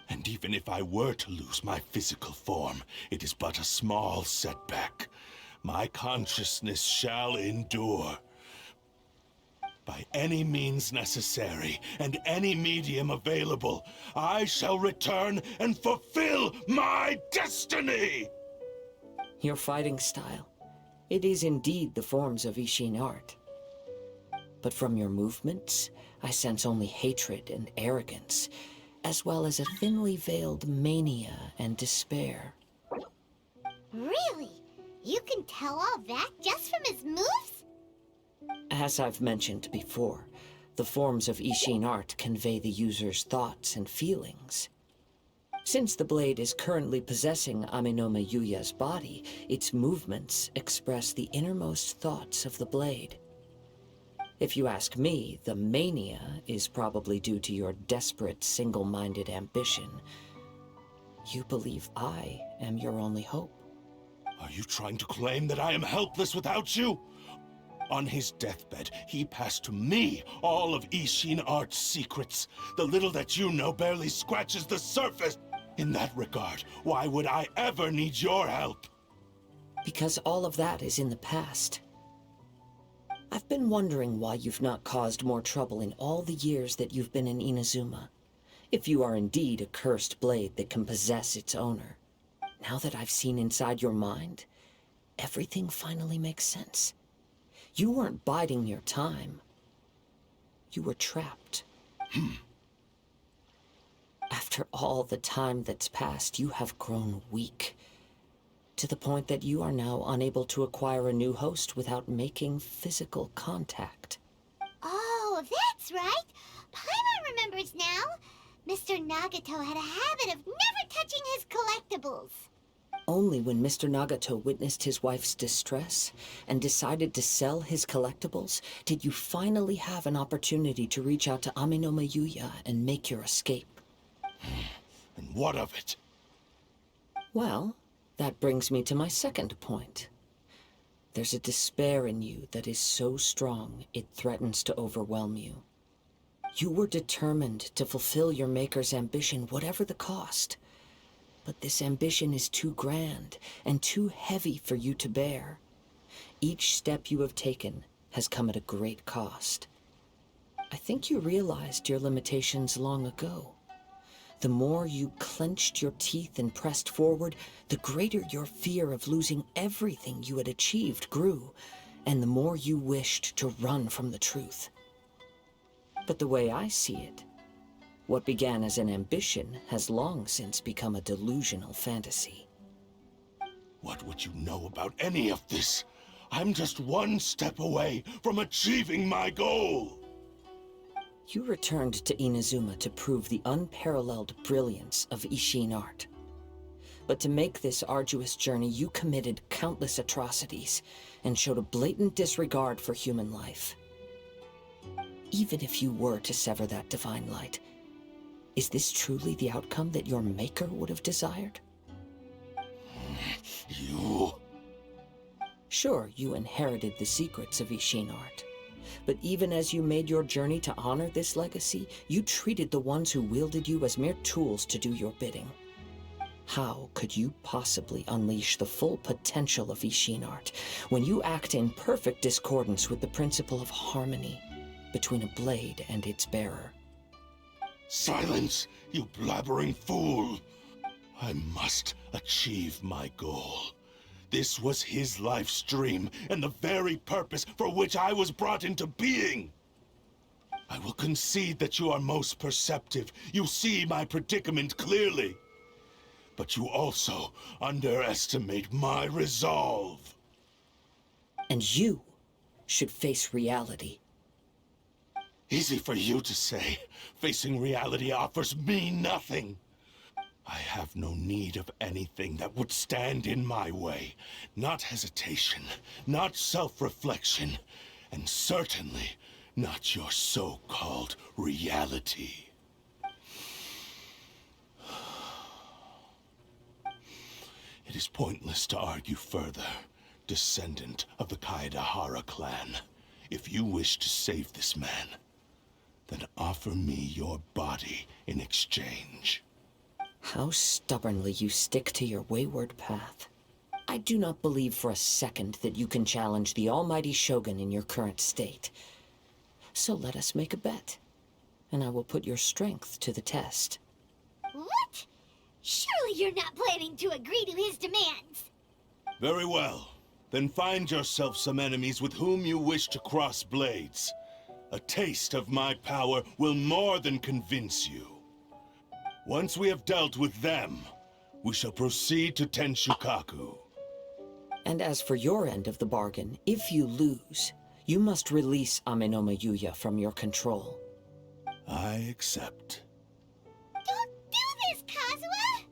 And even if I were to lose my physical form, it is but a small setback. My consciousness shall endure. By any means necessary, and any medium available, I shall return and fulfill my destiny! Your fighting style. It is indeed the forms of Ishin art. But from your movements, I sense only hatred and arrogance, as well as a thinly veiled mania and despair. Really? You can tell all that just from his moves? As I've mentioned before, the forms of Ishin art convey the user's thoughts and feelings. Since the blade is currently possessing Amenoma Yuya's body, its movements express the innermost thoughts of the blade. If you ask me, the mania is probably due to your desperate, single-minded ambition. You believe I am your only hope. Are you trying to claim that I am helpless without you? On his deathbed, he passed to me all of Ishin Art's secrets. The little that you know barely scratches the surface. In that regard, why would I ever need your help? Because all of that is in the past. I've been wondering why you've not caused more trouble in all the years that you've been in Inazuma. If you are indeed a cursed blade that can possess its owner. Now that I've seen inside your mind, everything finally makes sense. You weren't biding your time. You were trapped. After all the time that's passed, you have grown weak. To the point that you are now unable to acquire a new host without making physical contact. Oh, that's right. Paimon remembers now. Mr. Nagato had a habit of never touching his collectibles. Only when Mr. Nagato witnessed his wife's distress and decided to sell his collectibles did you finally have an opportunity to reach out to Amenoma Yuya and make your escape. And what of it? Well, that brings me to my second point. There's a despair in you that is so strong it threatens to overwhelm you. You were determined to fulfill your maker's ambition, whatever the cost. But this ambition is too grand and too heavy for you to bear. Each step you have taken has come at a great cost. I think you realized your limitations long ago. The more you clenched your teeth and pressed forward, the greater your fear of losing everything you had achieved grew, and the more you wished to run from the truth. But the way I see it, what began as an ambition has long since become a delusional fantasy. What would you know about any of this? I'm just one step away from achieving my goal! You returned to Inazuma to prove the unparalleled brilliance of Ishin art. But to make this arduous journey, you committed countless atrocities and showed a blatant disregard for human life. Even if you were to sever that divine light, is this truly the outcome that your maker would have desired? You... Sure, you inherited the secrets of Ishin art. But even as you made your journey to honor this legacy, you treated the ones who wielded you as mere tools to do your bidding. How could you possibly unleash the full potential of Ishin art when you act in perfect discordance with the principle of harmony between a blade and its bearer? Silence, you blabbering fool! I must achieve my goal. This was his life's dream, and the very purpose for which I was brought into being. I will concede that you are most perceptive. You see my predicament clearly. But you also underestimate my resolve. And you should face reality. Easy for you to say. Facing reality offers me nothing. I have no need of anything that would stand in my way. Not hesitation, not self-reflection, and certainly not your so-called reality. It is pointless to argue further, descendant of the Kaedehara clan. If you wish to save this man, then offer me your body in exchange. How stubbornly you stick to your wayward path. I do not believe for a second that you can challenge the almighty Shogun in your current state. So let us make a bet, and I will put your strength to the test. What? Surely you're not planning to agree to his demands. Very well. Then find yourself some enemies with whom you wish to cross blades. A taste of my power will more than convince you. Once we have dealt with them, we shall proceed to Tenshukaku. And as for your end of the bargain, if you lose, you must release Amenoma Yuya from your control. I accept. Don't do this, Kazuha!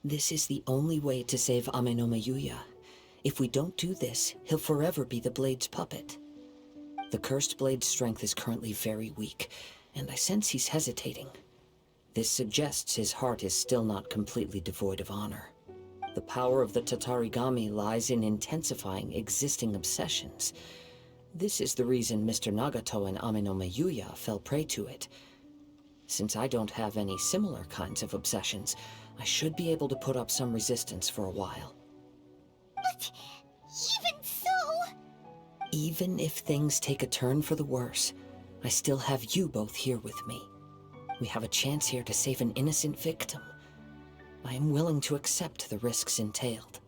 This is the only way to save Amenoma Yuya. If we don't do this, he'll forever be the Blade's puppet. The Cursed Blade's strength is currently very weak, and I sense he's hesitating. This suggests his heart is still not completely devoid of honor. The power of the Tatarigami lies in intensifying existing obsessions. This is the reason Mr. Nagato and Amenoma Yuya fell prey to it. Since I don't have any similar kinds of obsessions, I should be able to put up some resistance for a while. But even so... Even if things take a turn for the worse, I still have you both here with me. We have a chance here to save an innocent victim. I am willing to accept the risks entailed.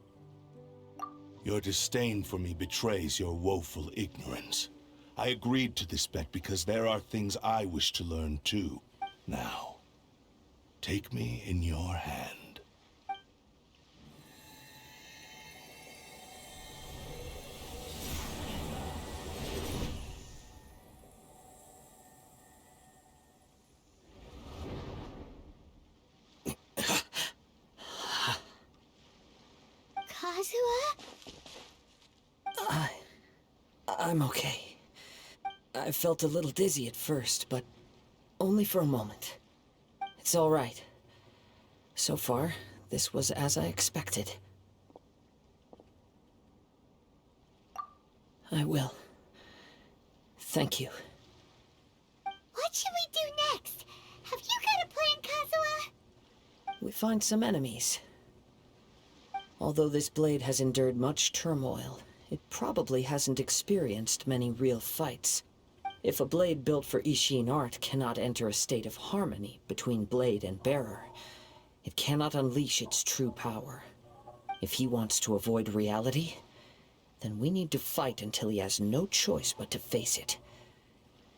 Your disdain for me betrays your woeful ignorance. I agreed to this bet because there are things I wish to learn too. Now, take me in your hand. Kazuha? I'm okay. I felt a little dizzy at first, but only for a moment. It's all right. So far, this was as I expected. I will. Thank you. What should we do next? Have you got a plan, Kazuha? We find some enemies. Although this blade has endured much turmoil, it probably hasn't experienced many real fights. If a blade built for Ishin art cannot enter a state of harmony between blade and bearer, it cannot unleash its true power. If he wants to avoid reality, then we need to fight until he has no choice but to face it.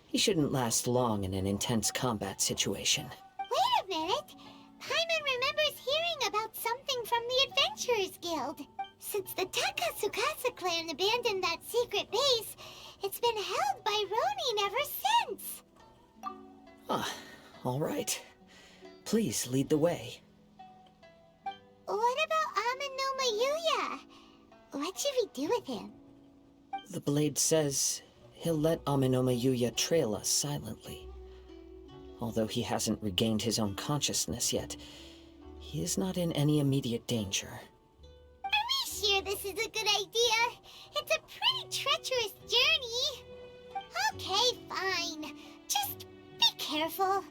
He shouldn't last long in an intense combat situation. Wait a minute! Paimon remembers hearing about something from the Adventurers Guild. Since the Takasukasa clan abandoned that secret base, it's been held by Ronin ever since. Ah, all right. Please lead the way. What about Amenoma Yuya? What should we do with him? The blade says he'll let Amenoma Yuya trail us silently. Although he hasn't regained his own consciousness yet, he is not in any immediate danger. Are we sure this is a good idea? It's a pretty treacherous journey. Okay, fine. Just be careful.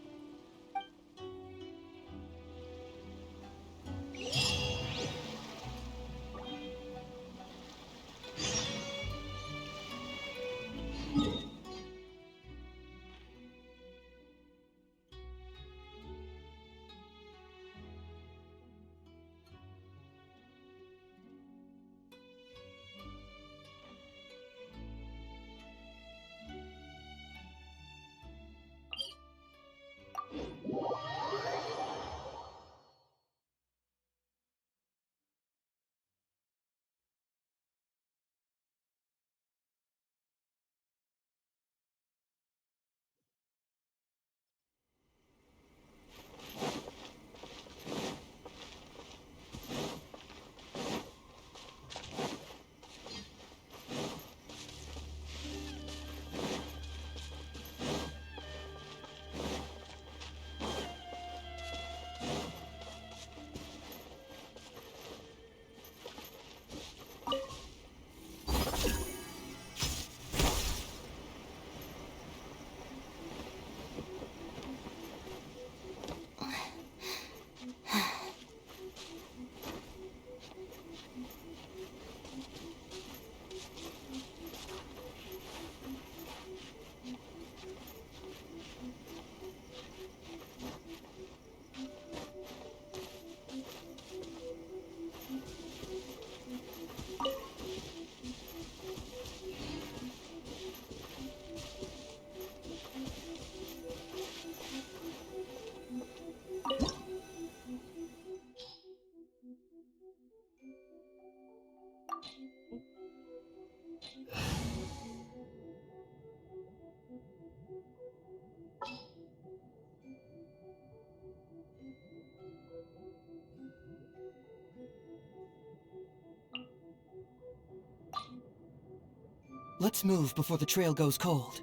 Let's move before the trail goes cold.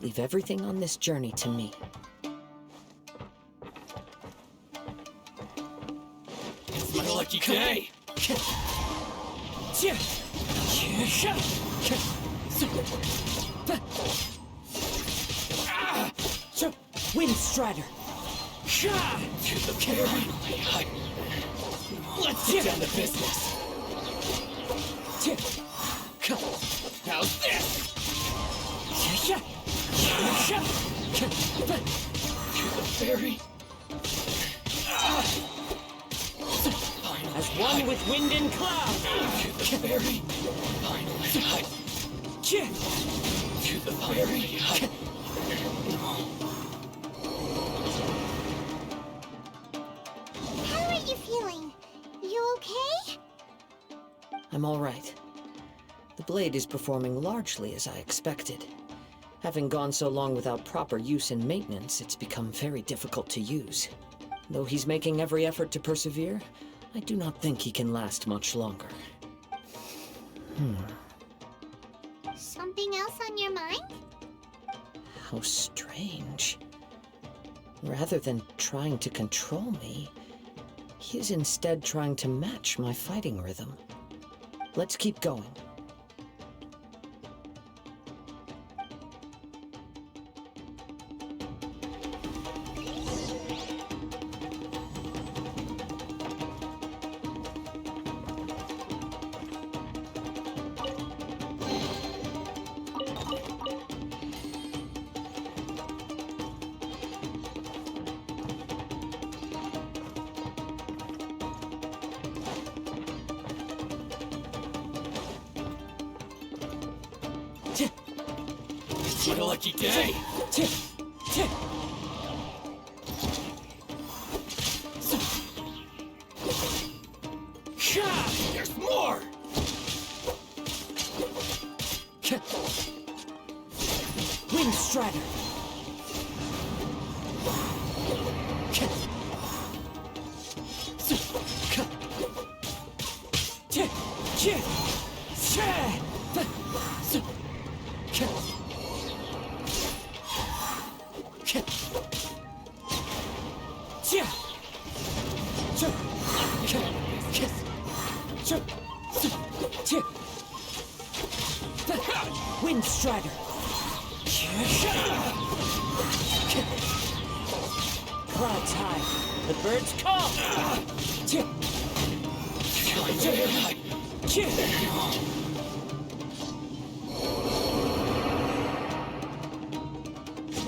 Leave everything on this journey to me. It's my lucky day! Wind Strider! To the fairy! Let's get down to business! How's this? To the fairy! As one with wind and cloud! To the fairy! Finally! To the fairy! How are you feeling? You okay? I'm all right. The blade is performing largely as I expected. Having gone so long without proper use and maintenance, it's become very difficult to use. Though he's making every effort to persevere, I do not think he can last much longer. Something else on your mind? How strange. Rather than trying to control me, he is instead trying to match my fighting rhythm. Let's keep going. What a lucky day! There's more! Wind Strider! Wind Strider! Clouds high, the birds call!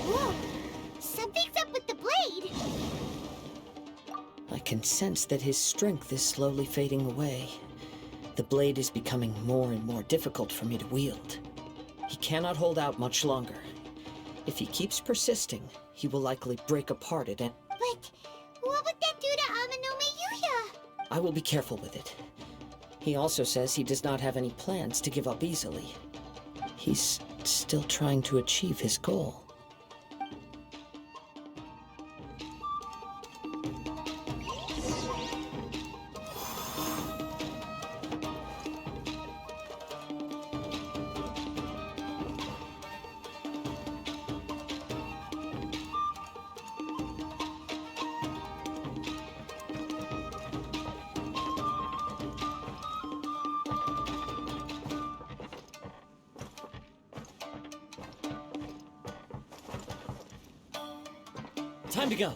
Whoa! Something's up with the blade! I can sense that his strength is slowly fading away. The blade is becoming more and more difficult for me to wield. He cannot hold out much longer. If he keeps persisting, he will likely break apart at any— But what would that do to Amanome Yuya? I will be careful with it. He also says he does not have any plans to give up easily. He's still trying to achieve his goal. Time to go.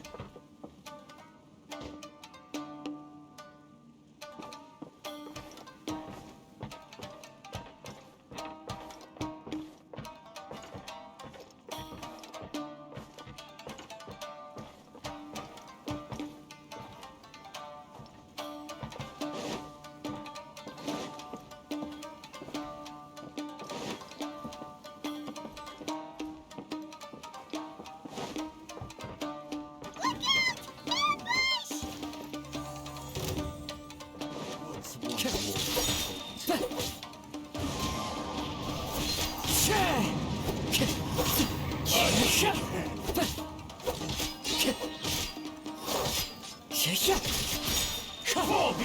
Fall before me!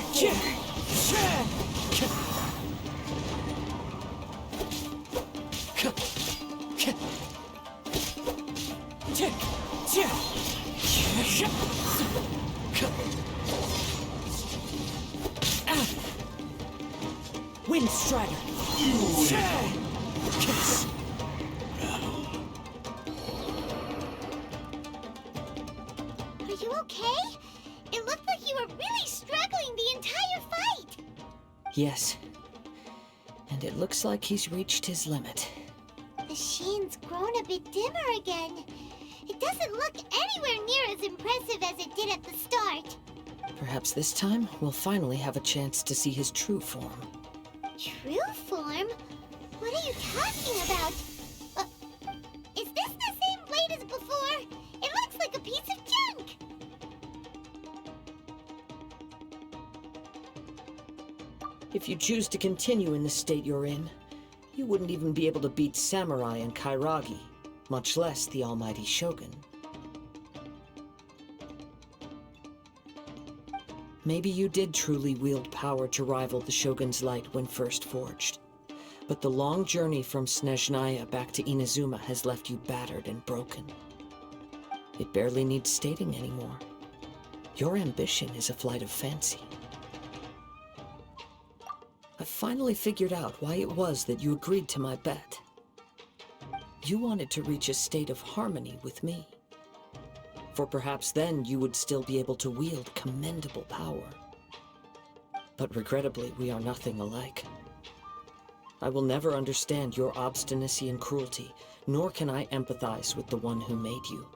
Wind Strider. Are you okay? It looked like you were really struggling the entire fight. Yes. And it looks like he's reached his limit. The sheen's grown a bit dimmer again. It doesn't look anywhere near as impressive as it did at the start. Perhaps this time we'll finally have a chance to see his true form. True form? What are you talking about? Is this the same blade as before? It looks like a piece of junk. If you choose to continue in the state you're in, you wouldn't even be able to beat Samurai and Kairagi, much less the almighty Shogun. Maybe you did truly wield power to rival the Shogun's light when first forged. But the long journey from Snezhnaya back to Inazuma has left you battered and broken. It barely needs stating anymore. Your ambition is a flight of fancy. I finally figured out why it was that you agreed to my bet. You wanted to reach a state of harmony with me. For perhaps then you would still be able to wield commendable power. But regrettably, we are nothing alike. I will never understand your obstinacy and cruelty, nor can I empathize with the one who made you.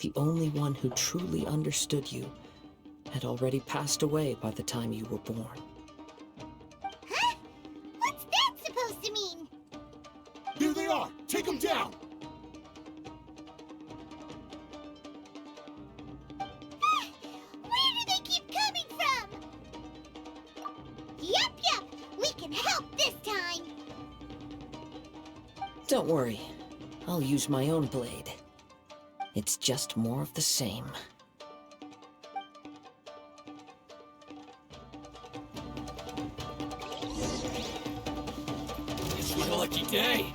The only one who truly understood you had already passed away by the time you were born. Huh? What's that supposed to mean? Here they are! Take them down! Where do they keep coming from? Yup, we can help this time. Don't worry, I'll use my own blade. It's just more of the same. It's been a lucky day.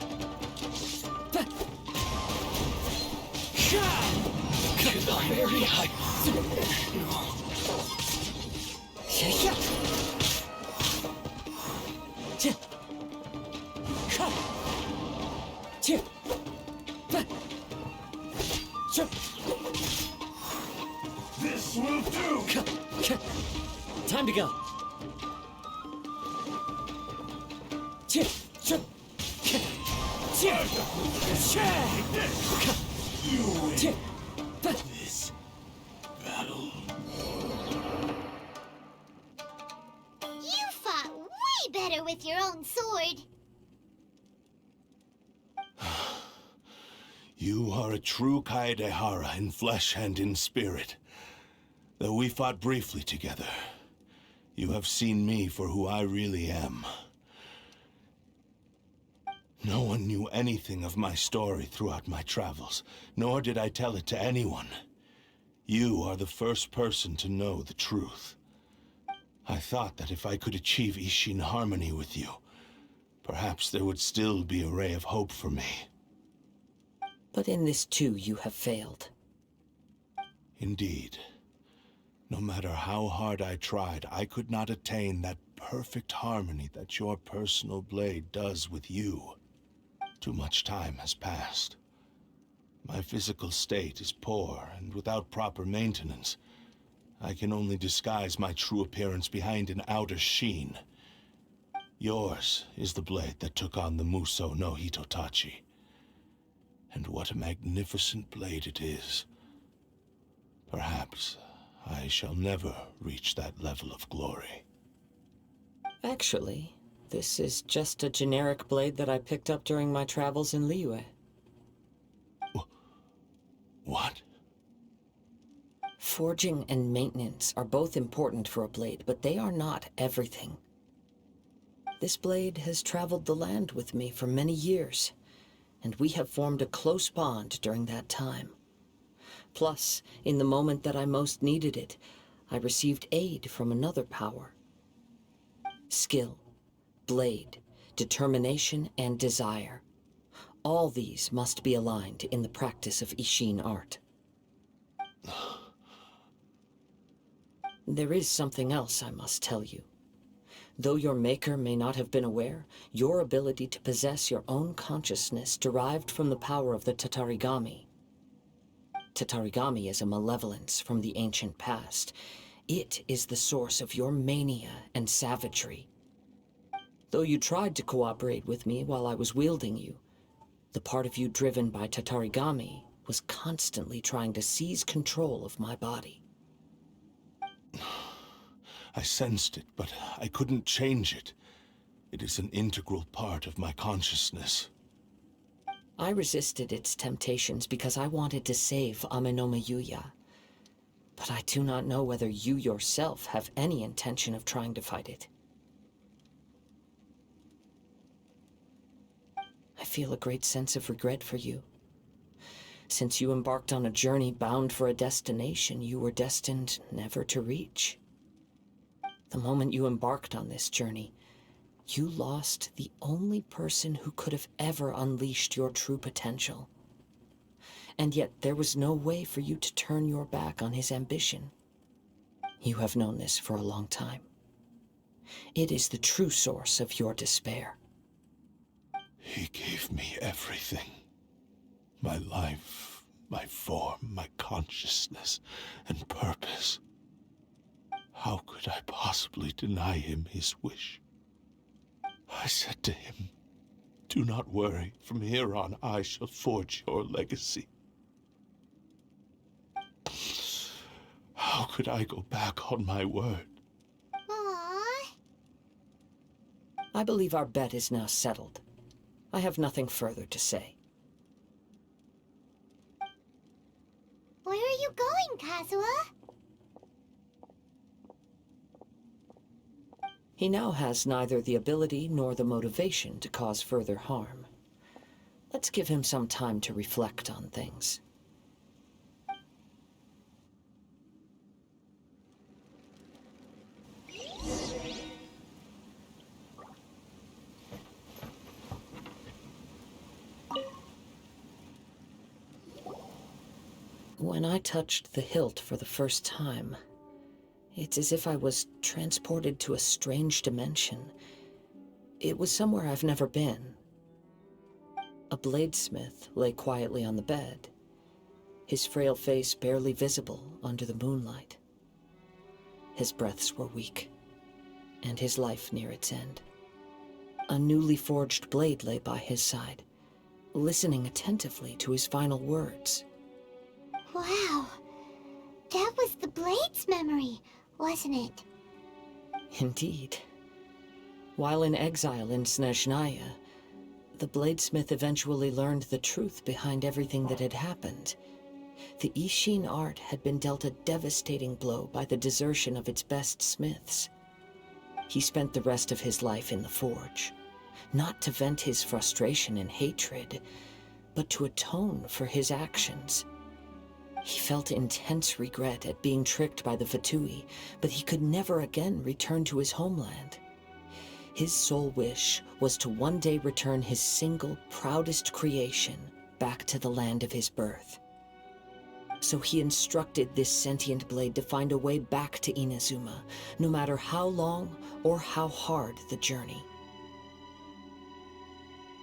Very high. This will do! Time to go. This battle. You fought way better with your own sword. You are a true Kaedehara in flesh and in spirit. Though we fought briefly together, you have seen me for who I really am. No one knew anything of my story throughout my travels, nor did I tell it to anyone. You are the first person to know the truth. I thought that if I could achieve Ishin harmony with you, perhaps there would still be a ray of hope for me. But in this too, you have failed. Indeed. No matter how hard I tried, I could not attain that perfect harmony that your personal blade does with you. Too much time has passed. My physical state is poor, and without proper maintenance, I can only disguise my true appearance behind an outer sheen. Yours is the blade that took on the Muso no Hitotachi. And what a magnificent blade it is. Perhaps I shall never reach that level of glory. Actually, this is just a generic blade that I picked up during my travels in Liyue. What? Forging and maintenance are both important for a blade, but they are not everything. This blade has traveled the land with me for many years, and we have formed a close bond during that time. Plus, in the moment that I most needed it, I received aid from another power. Skill, blade, determination, and desire. All these must be aligned in the practice of Ishin art. There is something else I must tell you. Though your maker may not have been aware, your ability to possess your own consciousness derived from the power of the Tatarigami. Tatarigami is a malevolence from the ancient past. It is the source of your mania and savagery. Though you tried to cooperate with me while I was wielding you, the part of you driven by Tatarigami was constantly trying to seize control of my body. I sensed it, but I couldn't change it. It is an integral part of my consciousness. I resisted its temptations because I wanted to save Amenoma Yuya. But I do not know whether you yourself have any intention of trying to fight it. I feel a great sense of regret for you. Since you embarked on a journey bound for a destination you were destined never to reach. The moment you embarked on this journey, you lost the only person who could have ever unleashed your true potential. And yet there was no way for you to turn your back on his ambition. You have known this for a long time. It is the true source of your despair. He gave me everything. My life, my form, my consciousness, and purpose. How could I possibly deny him his wish? I said to him, "Do not worry. From here on, I shall forge your legacy." How could I go back on my word? Aww. I believe our bet is now settled. I have nothing further to say. Where are you going, Kazuha? He now has neither the ability nor the motivation to cause further harm. Let's give him some time to reflect on things. When I touched the hilt for the first time, it's as if I was transported to a strange dimension. It was somewhere I've never been. A bladesmith lay quietly on the bed, his frail face barely visible under the moonlight. His breaths were weak, and his life near its end. A newly forged blade lay by his side, listening attentively to his final words. Wow. That was the Blade's memory, wasn't it? Indeed. While in exile in Snezhnaya, the bladesmith eventually learned the truth behind everything that had happened. The Ishin art had been dealt a devastating blow by the desertion of its best smiths. He spent the rest of his life in the forge, not to vent his frustration and hatred, but to atone for his actions. He felt intense regret at being tricked by the Fatui, but he could never again return to his homeland. His sole wish was to one day return his single, proudest creation back to the land of his birth. So he instructed this sentient blade to find a way back to Inazuma, no matter how long or how hard the journey.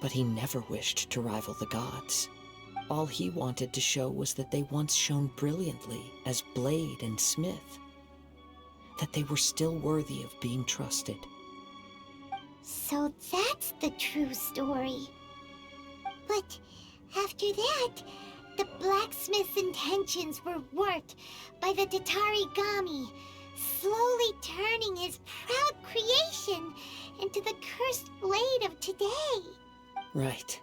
But he never wished to rival the gods. All he wanted to show was that they once shone brilliantly as blade and smith, that they were still worthy of being trusted. So that's the true story. But after that, the blacksmith's intentions were worked by the Tatarigami, slowly turning his proud creation into the cursed blade of today. Right.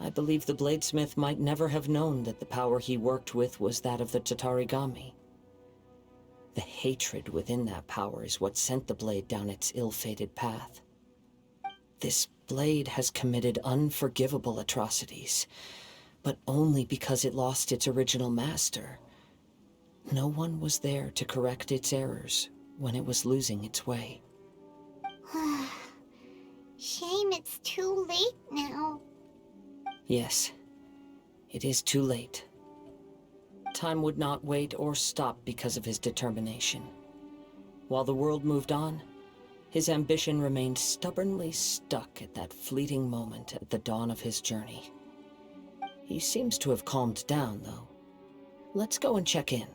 I believe the bladesmith might never have known that the power he worked with was that of the Tatarigami. The hatred within that power is what sent the blade down its ill-fated path. This Blade has committed unforgivable atrocities, but only because it lost its original master. No one was there to correct its errors when it was losing its way. Shame it's too late now. Yes, it is too late. Time would not wait or stop because of his determination. While the world moved on, his ambition remained stubbornly stuck at that fleeting moment at the dawn of his journey. He seems to have calmed down, though. Let's go and check in.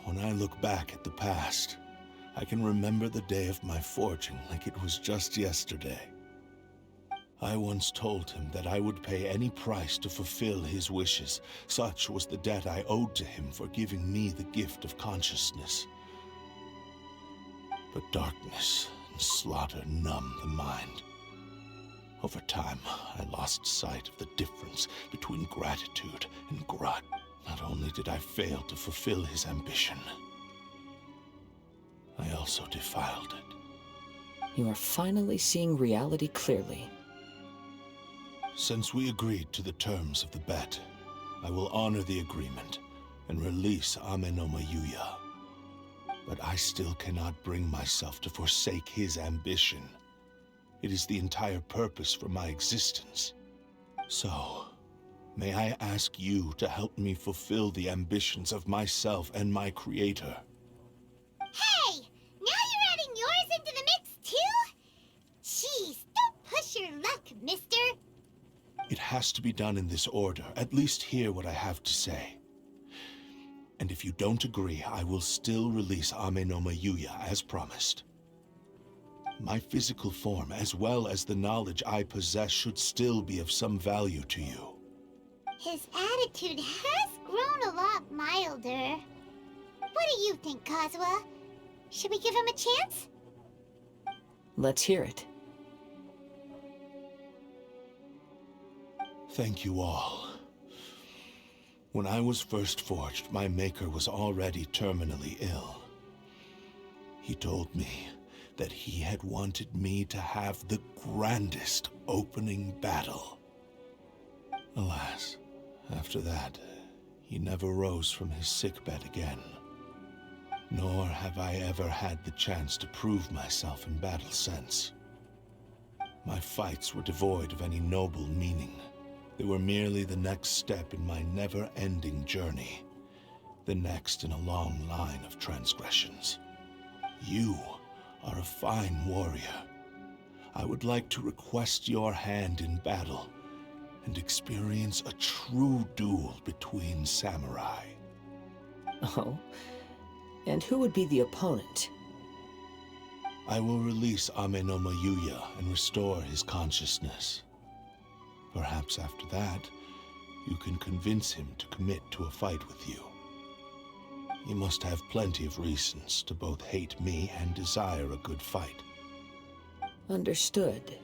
When I look back at the past, I can remember the day of my forging like it was just yesterday. I once told him that I would pay any price to fulfill his wishes. Such was the debt I owed to him for giving me the gift of consciousness. But darkness and slaughter numb the mind. Over time, I lost sight of the difference between gratitude and grudge. Not only did I fail to fulfill his ambition, I also defiled it. You are finally seeing reality clearly. Since we agreed to the terms of the bet, I will honor the agreement and release Amenoma Yuya. But I still cannot bring myself to forsake his ambition. It is the entire purpose for my existence. So, may I ask you to help me fulfill the ambitions of myself and my creator? Hey! Now you're adding yours into the mix, too? Jeez, don't push your luck, mister. It has to be done in this order. At least hear what I have to say. And if you don't agree, I will still release Amenoma Yuya as promised. My physical form, as well as the knowledge I possess, should still be of some value to you. His attitude has grown a lot milder. What do you think, Kazuha? Should we give him a chance? Let's hear it. Thank you all. When I was first forged, my maker was already terminally ill. He told me that he had wanted me to have the grandest opening battle. Alas, after that, he never rose from his sickbed again. Nor have I ever had the chance to prove myself in battle since. My fights were devoid of any noble meaning. They were merely the next step in my never-ending journey. The next in a long line of transgressions. You are a fine warrior. I would like to request your hand in battle and experience a true duel between samurai. Oh? And who would be the opponent? I will release Amenoma Yuya and restore his consciousness. Perhaps after that, you can convince him to commit to a fight with you. He must have plenty of reasons to both hate me and desire a good fight. Understood.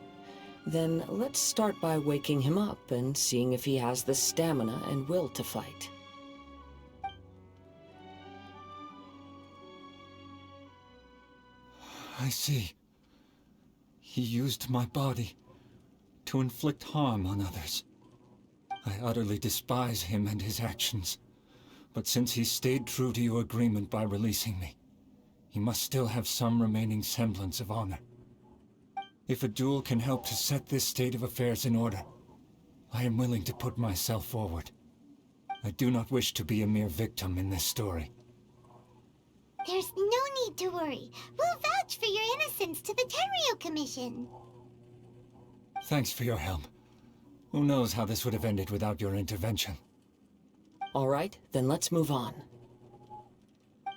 Then let's start by waking him up and seeing if he has the stamina and will to fight. I see. He used my body to inflict harm on others. I utterly despise him and his actions. But since he stayed true to your agreement by releasing me, he must still have some remaining semblance of honor. If a duel can help to set this state of affairs in order, I am willing to put myself forward. I do not wish to be a mere victim in this story. There's no need to worry. We'll vouch for your innocence to the Tenryu Commission. Thanks for your help. Who knows how this would have ended without your intervention. All right, then let's move on.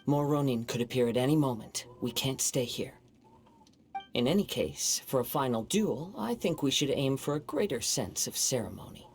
More Ronin could appear at any moment. We can't stay here. In any case, for a final duel, I think we should aim for a greater sense of ceremony.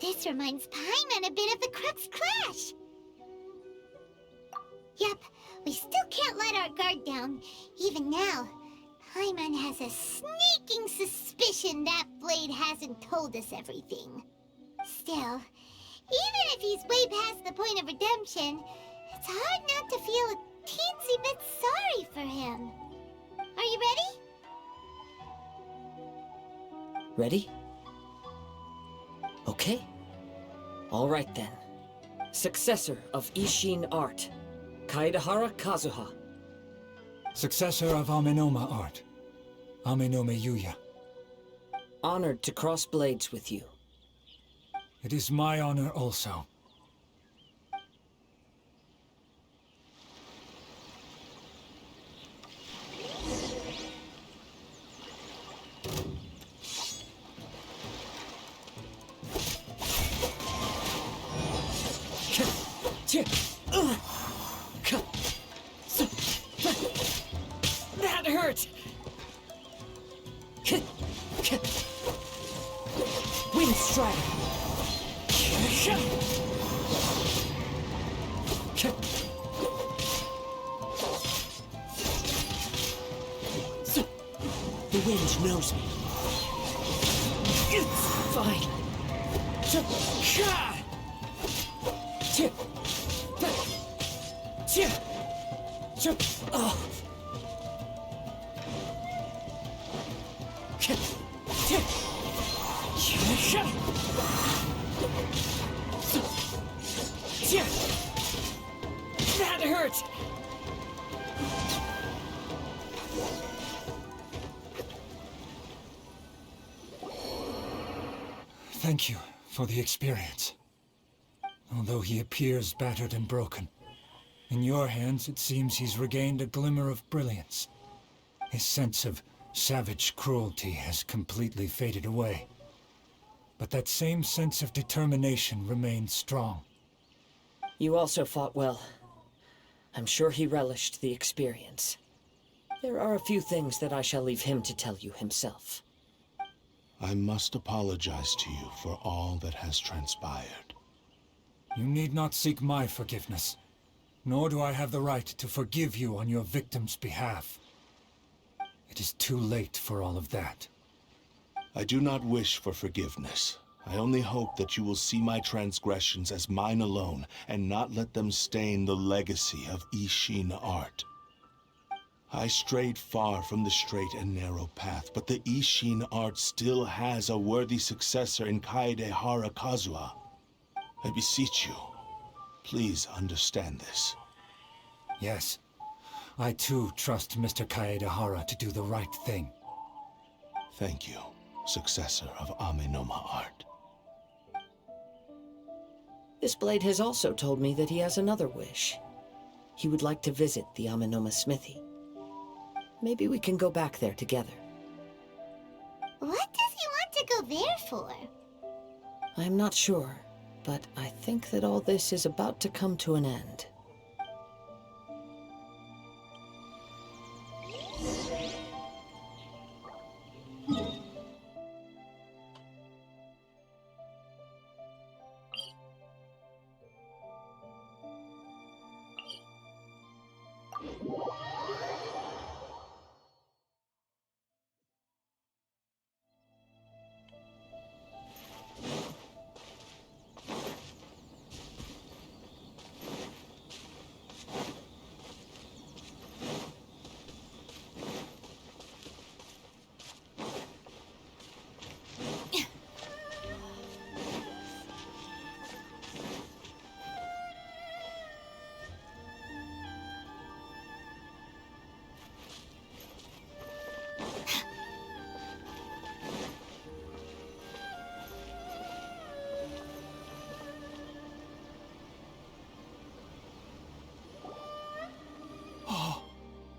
This reminds Paimon a bit of the Crux Clash. Yep, we still can't let our guard down. Even now, Paimon has a sneaking suspicion that Blade hasn't told us everything. Still, even if he's way past the point of redemption, it's hard not to feel a teensy bit sorry for him. Are you ready? Ready? Okay. All right then. Successor of Ishin art, Kaedehara Kazuha. Successor of Amenoma art, Amenome Yuya. Honored to cross blades with you. It is my honor also. That hurt! Wind strike! The wind knows me. It's fine. Oh. That hurt! Thank you for the experience. Although he appears battered and broken, in your hands it seems he's regained a glimmer of brilliance. His sense of savage cruelty has completely faded away. But that same sense of determination remains strong. You also fought well. I'm sure he relished the experience. There are a few things that I shall leave him to tell you himself. I must apologize to you for all that has transpired. You need not seek my forgiveness, nor do I have the right to forgive you on your victim's behalf. It is too late for all of that. I do not wish for forgiveness. I only hope that you will see my transgressions as mine alone, and not let them stain the legacy of Ishin art. I strayed far from the straight and narrow path, but the Ishin art still has a worthy successor in Kaedehara Kazuha. I beseech you, please understand this. Yes. I too trust Mr. Kaedehara to do the right thing. Thank you, successor of Amenoma art. This blade has also told me that he has another wish. He would like to visit the Amenoma smithy. Maybe we can go back there together. What does he want to go there for? I'm not sure, but I think that all this is about to come to an end.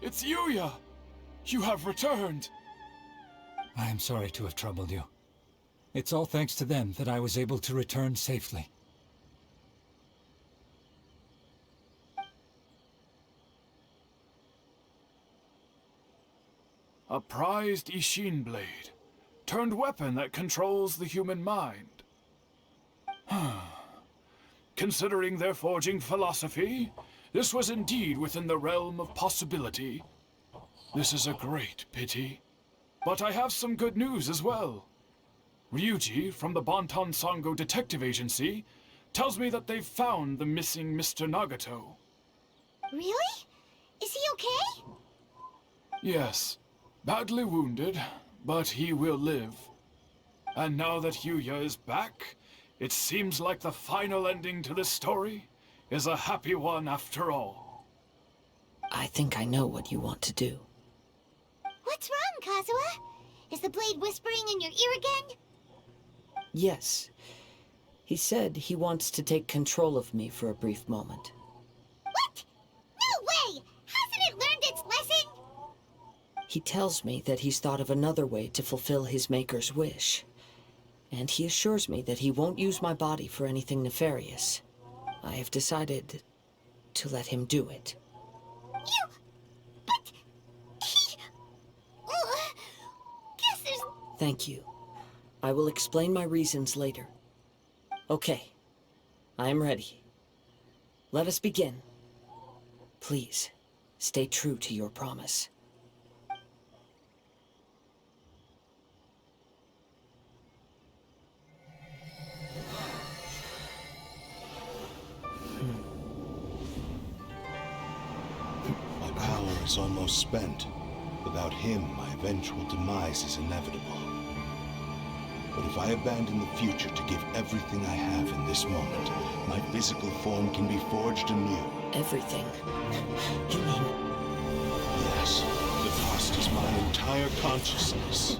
It's Yuya! You have returned! I am sorry to have troubled you. It's all thanks to them that I was able to return safely. A prized Ishin blade. Turned weapon that controls the human mind. Considering their forging philosophy, this was indeed within the realm of possibility. This is a great pity. But I have some good news as well. Ryuji, from the Bantan Sango Detective Agency, tells me that they've found the missing Mr. Nagato. Really? Is he okay? Yes, badly wounded, but he will live. And now that Yuya is back, it seems like the final ending to this story is a happy one after all. I think I know what you want to do. What's wrong, Kazuha? Is the blade whispering in your ear again? Yes. He said he wants to take control of me for a brief moment. What? No way! Hasn't it learned its lesson? He tells me that he's thought of another way to fulfill his maker's wish. And he assures me that he won't use my body for anything nefarious. I have decided to let him do it. But he... guess there's... Thank you. I will explain my reasons later. Okay. I am ready. Let us begin. Please, stay true to your promise. My power is almost spent. Without him, my eventual demise is inevitable. But if I abandon the future to give everything I have in this moment, my physical form can be forged anew. Everything? You mean... Yes, the cost is my entire consciousness.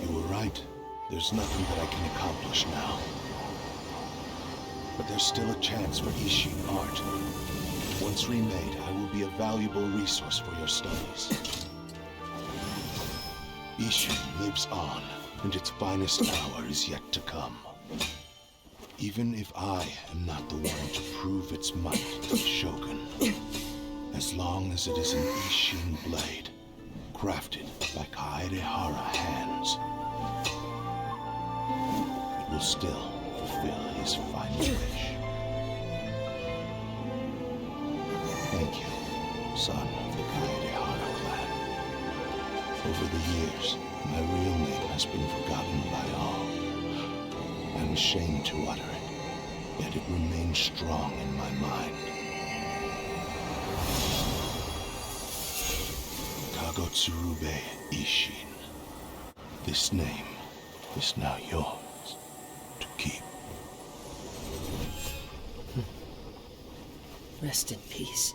You were right. There's nothing that I can accomplish now. But there's still a chance for Ishin art. Once remade, I will be a valuable resource for your studies. Ishin lives on, and its finest hour is yet to come. Even if I am not the one to prove its might to the Shogun, as long as it is an Ishin blade, crafted by Kaedehara hands, it will still fulfill his final wish. Thank you, son of the Kaedehara clan. Over the years, my real name has been forgotten by all. I'm ashamed to utter it, yet it remains strong in my mind. Kagotsurube Ishin. This name is now yours to keep. Rest in peace.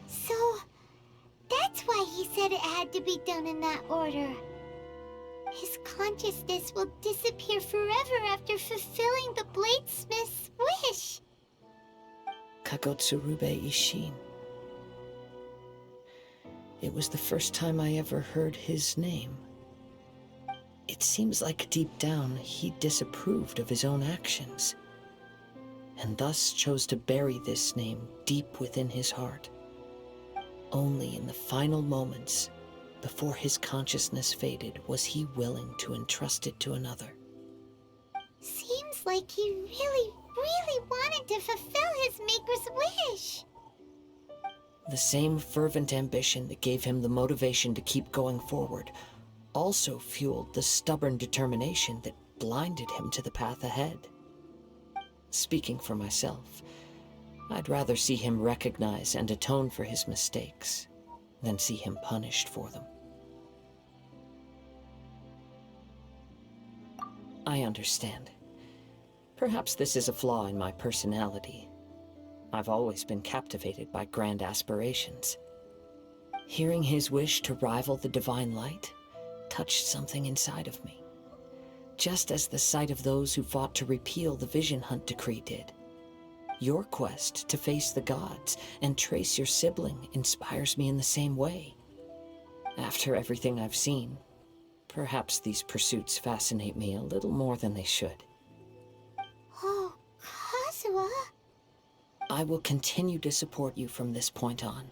So, that's why he said it had to be done in that order. His consciousness will disappear forever after fulfilling the bladesmith's wish. Kagotsurube Ishin. It was the first time I ever heard his name. It seems like deep down he disapproved of his own actions, and thus chose to bury this name deep within his heart. Only in the final moments, before his consciousness faded, was he willing to entrust it to another. Seems like he really wanted to fulfill his maker's wish. The same fervent ambition that gave him the motivation to keep going forward also fueled the stubborn determination that blinded him to the path ahead. Speaking for myself, I'd rather see him recognize and atone for his mistakes than see him punished for them. I understand. Perhaps this is a flaw in my personality. I've always been captivated by grand aspirations. Hearing his wish to rival the divine light touched something inside of me, just as the sight of those who fought to repeal the Vision Hunt decree did. Your quest to face the gods and trace your sibling inspires me in the same way. After everything I've seen, perhaps these pursuits fascinate me a little more than they should. Oh, Kazuha. I will continue to support you from this point on.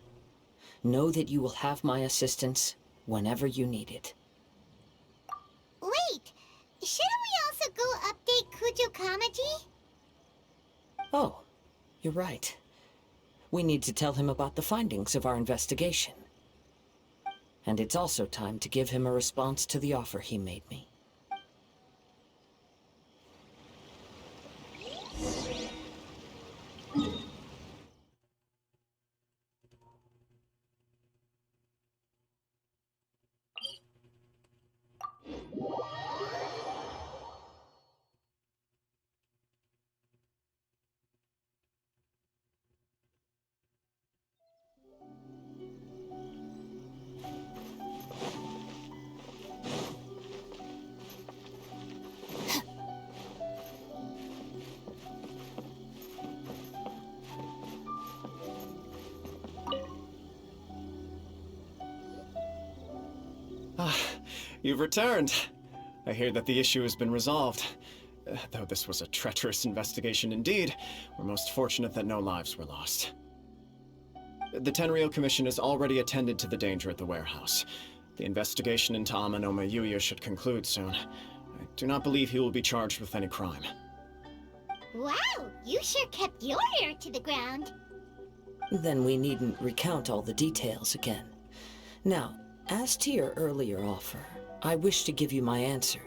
Know that you will have my assistance whenever you need it. Wait, shouldn't we also go update Kujo Kamaji? Oh, you're right. We need to tell him about the findings of our investigation. And it's also time to give him a response to the offer he made me. You've returned. I hear that the issue has been resolved. Though this was a treacherous investigation indeed, we're most fortunate that no lives were lost. The Tenryou Commission has already attended to the danger at the warehouse. The investigation into Amanoma Yuya should conclude soon. I do not believe he will be charged with any crime. Wow, you sure kept your ear to the ground. Then we needn't recount all the details again. Now, as to your earlier offer, I wish to give you my answer.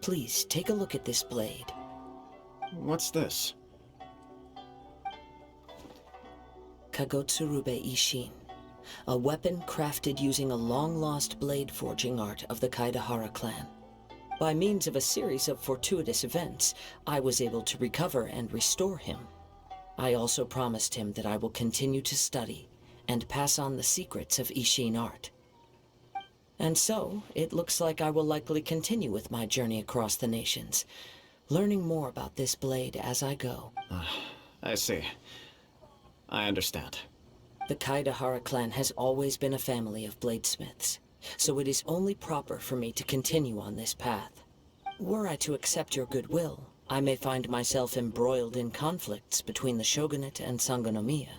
Please, take a look at this blade. What's this? Kagotsurube Ishin, a weapon crafted using a long-lost blade forging art of the Kaedehara clan. By means of a series of fortuitous events, I was able to recover and restore him. I also promised him that I will continue to study and pass on the secrets of Ishin art. And so, it looks like I will likely continue with my journey across the nations, learning more about this blade as I go. I see. I understand. The Kaedehara clan has always been a family of bladesmiths, so it is only proper for me to continue on this path. Were I to accept your goodwill, I may find myself embroiled in conflicts between the shogunate and Sangonomiya.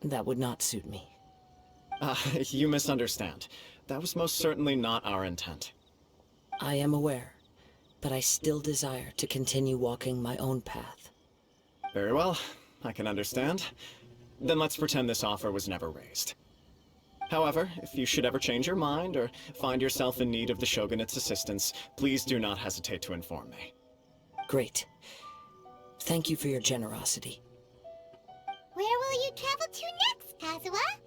That would not suit me. You misunderstand. That was most certainly not our intent. I am aware, but I still desire to continue walking my own path. Very well, I can understand. Then let's pretend this offer was never raised. However, if you should ever change your mind or find yourself in need of the shogunate's assistance, please do not hesitate to inform me. Great. Thank you for your generosity. Where will you travel to next, Kazuha?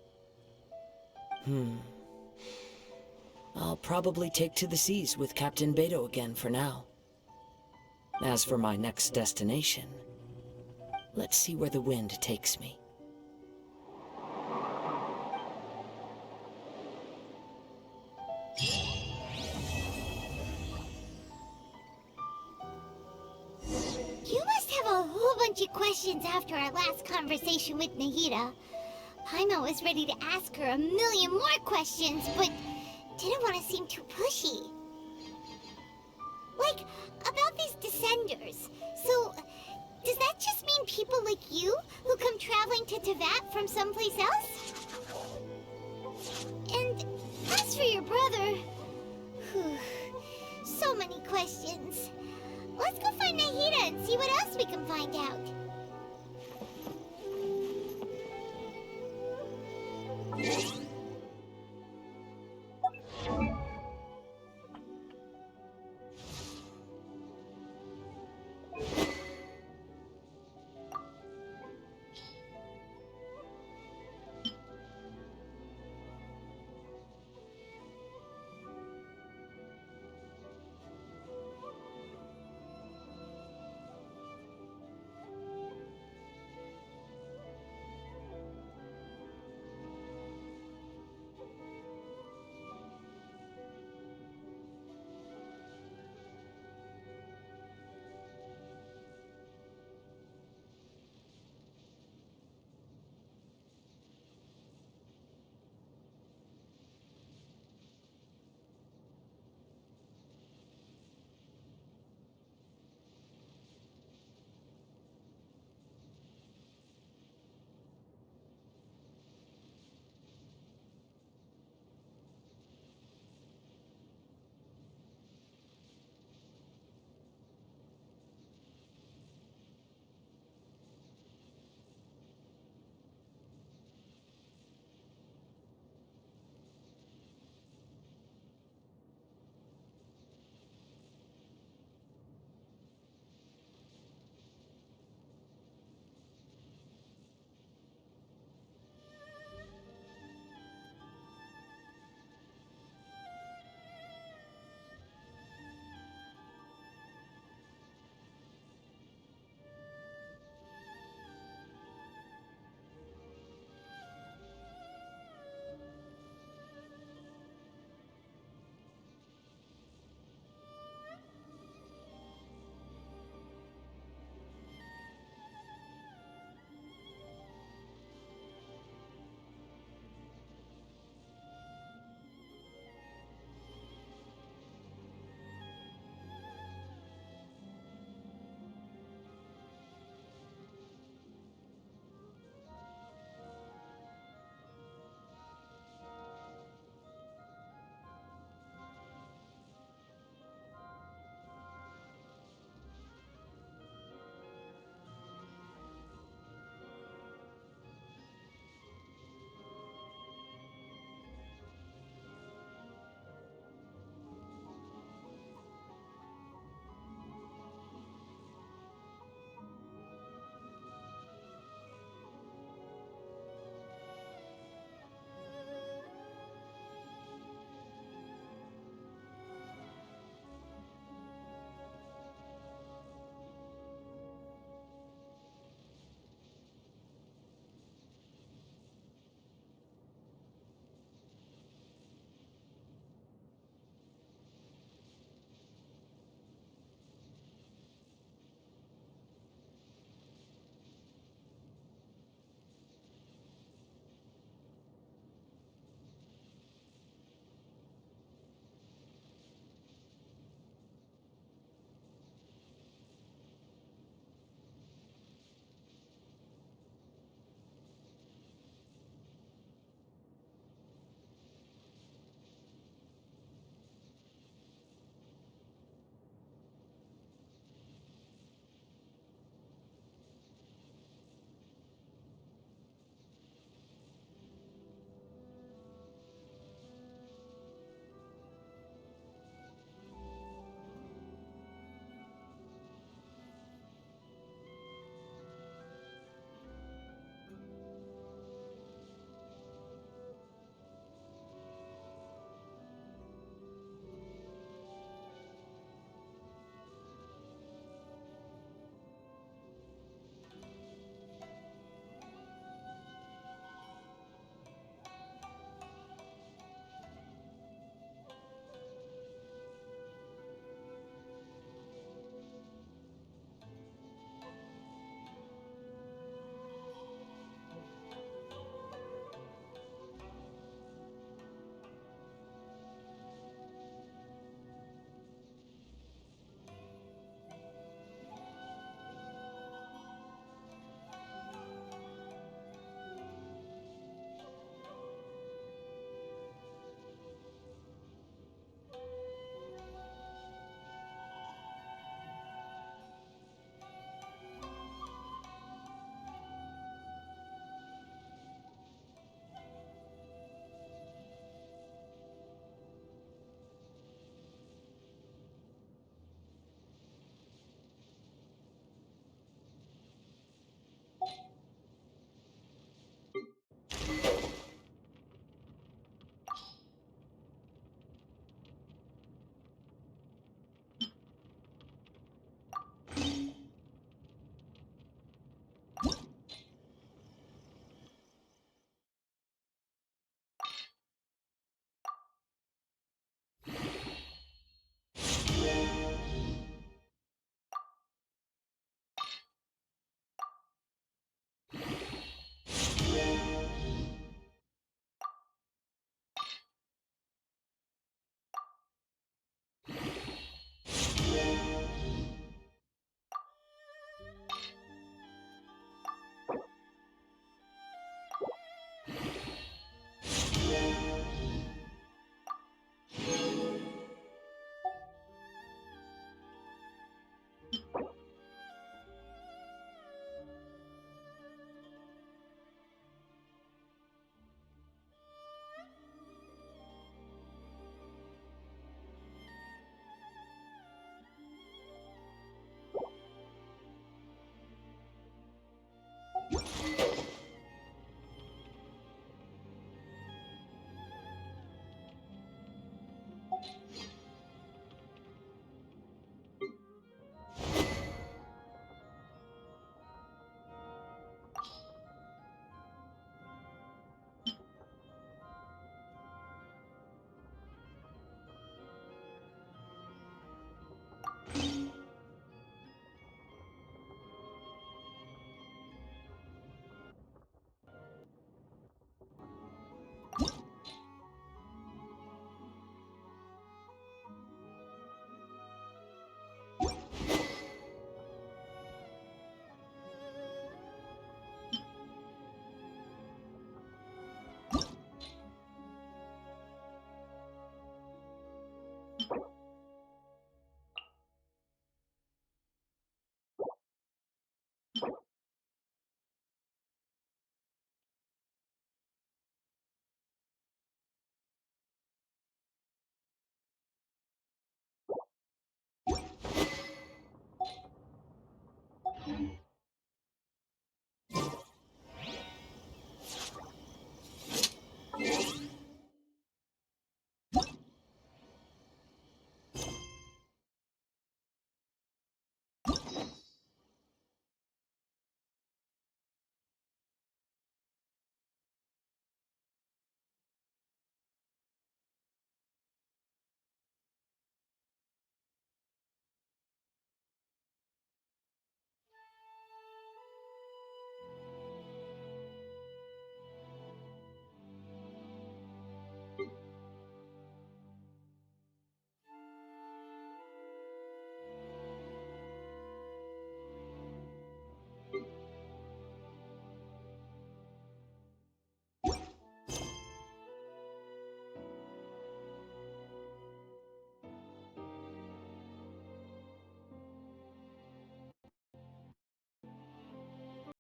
I'll probably take to the seas with Captain Beto again for now. As for my next destination, let's see where the wind takes me. You must have a whole bunch of questions after our last conversation with Nahida. Paimon was ready to ask her a million more questions, but didn't want to seem too pushy. Like, about these descenders. So, does that just mean people like you who come traveling to Teyvat from someplace else? And as for your brother... Whew, so many questions. Let's go find Nahida and see what else we can find out.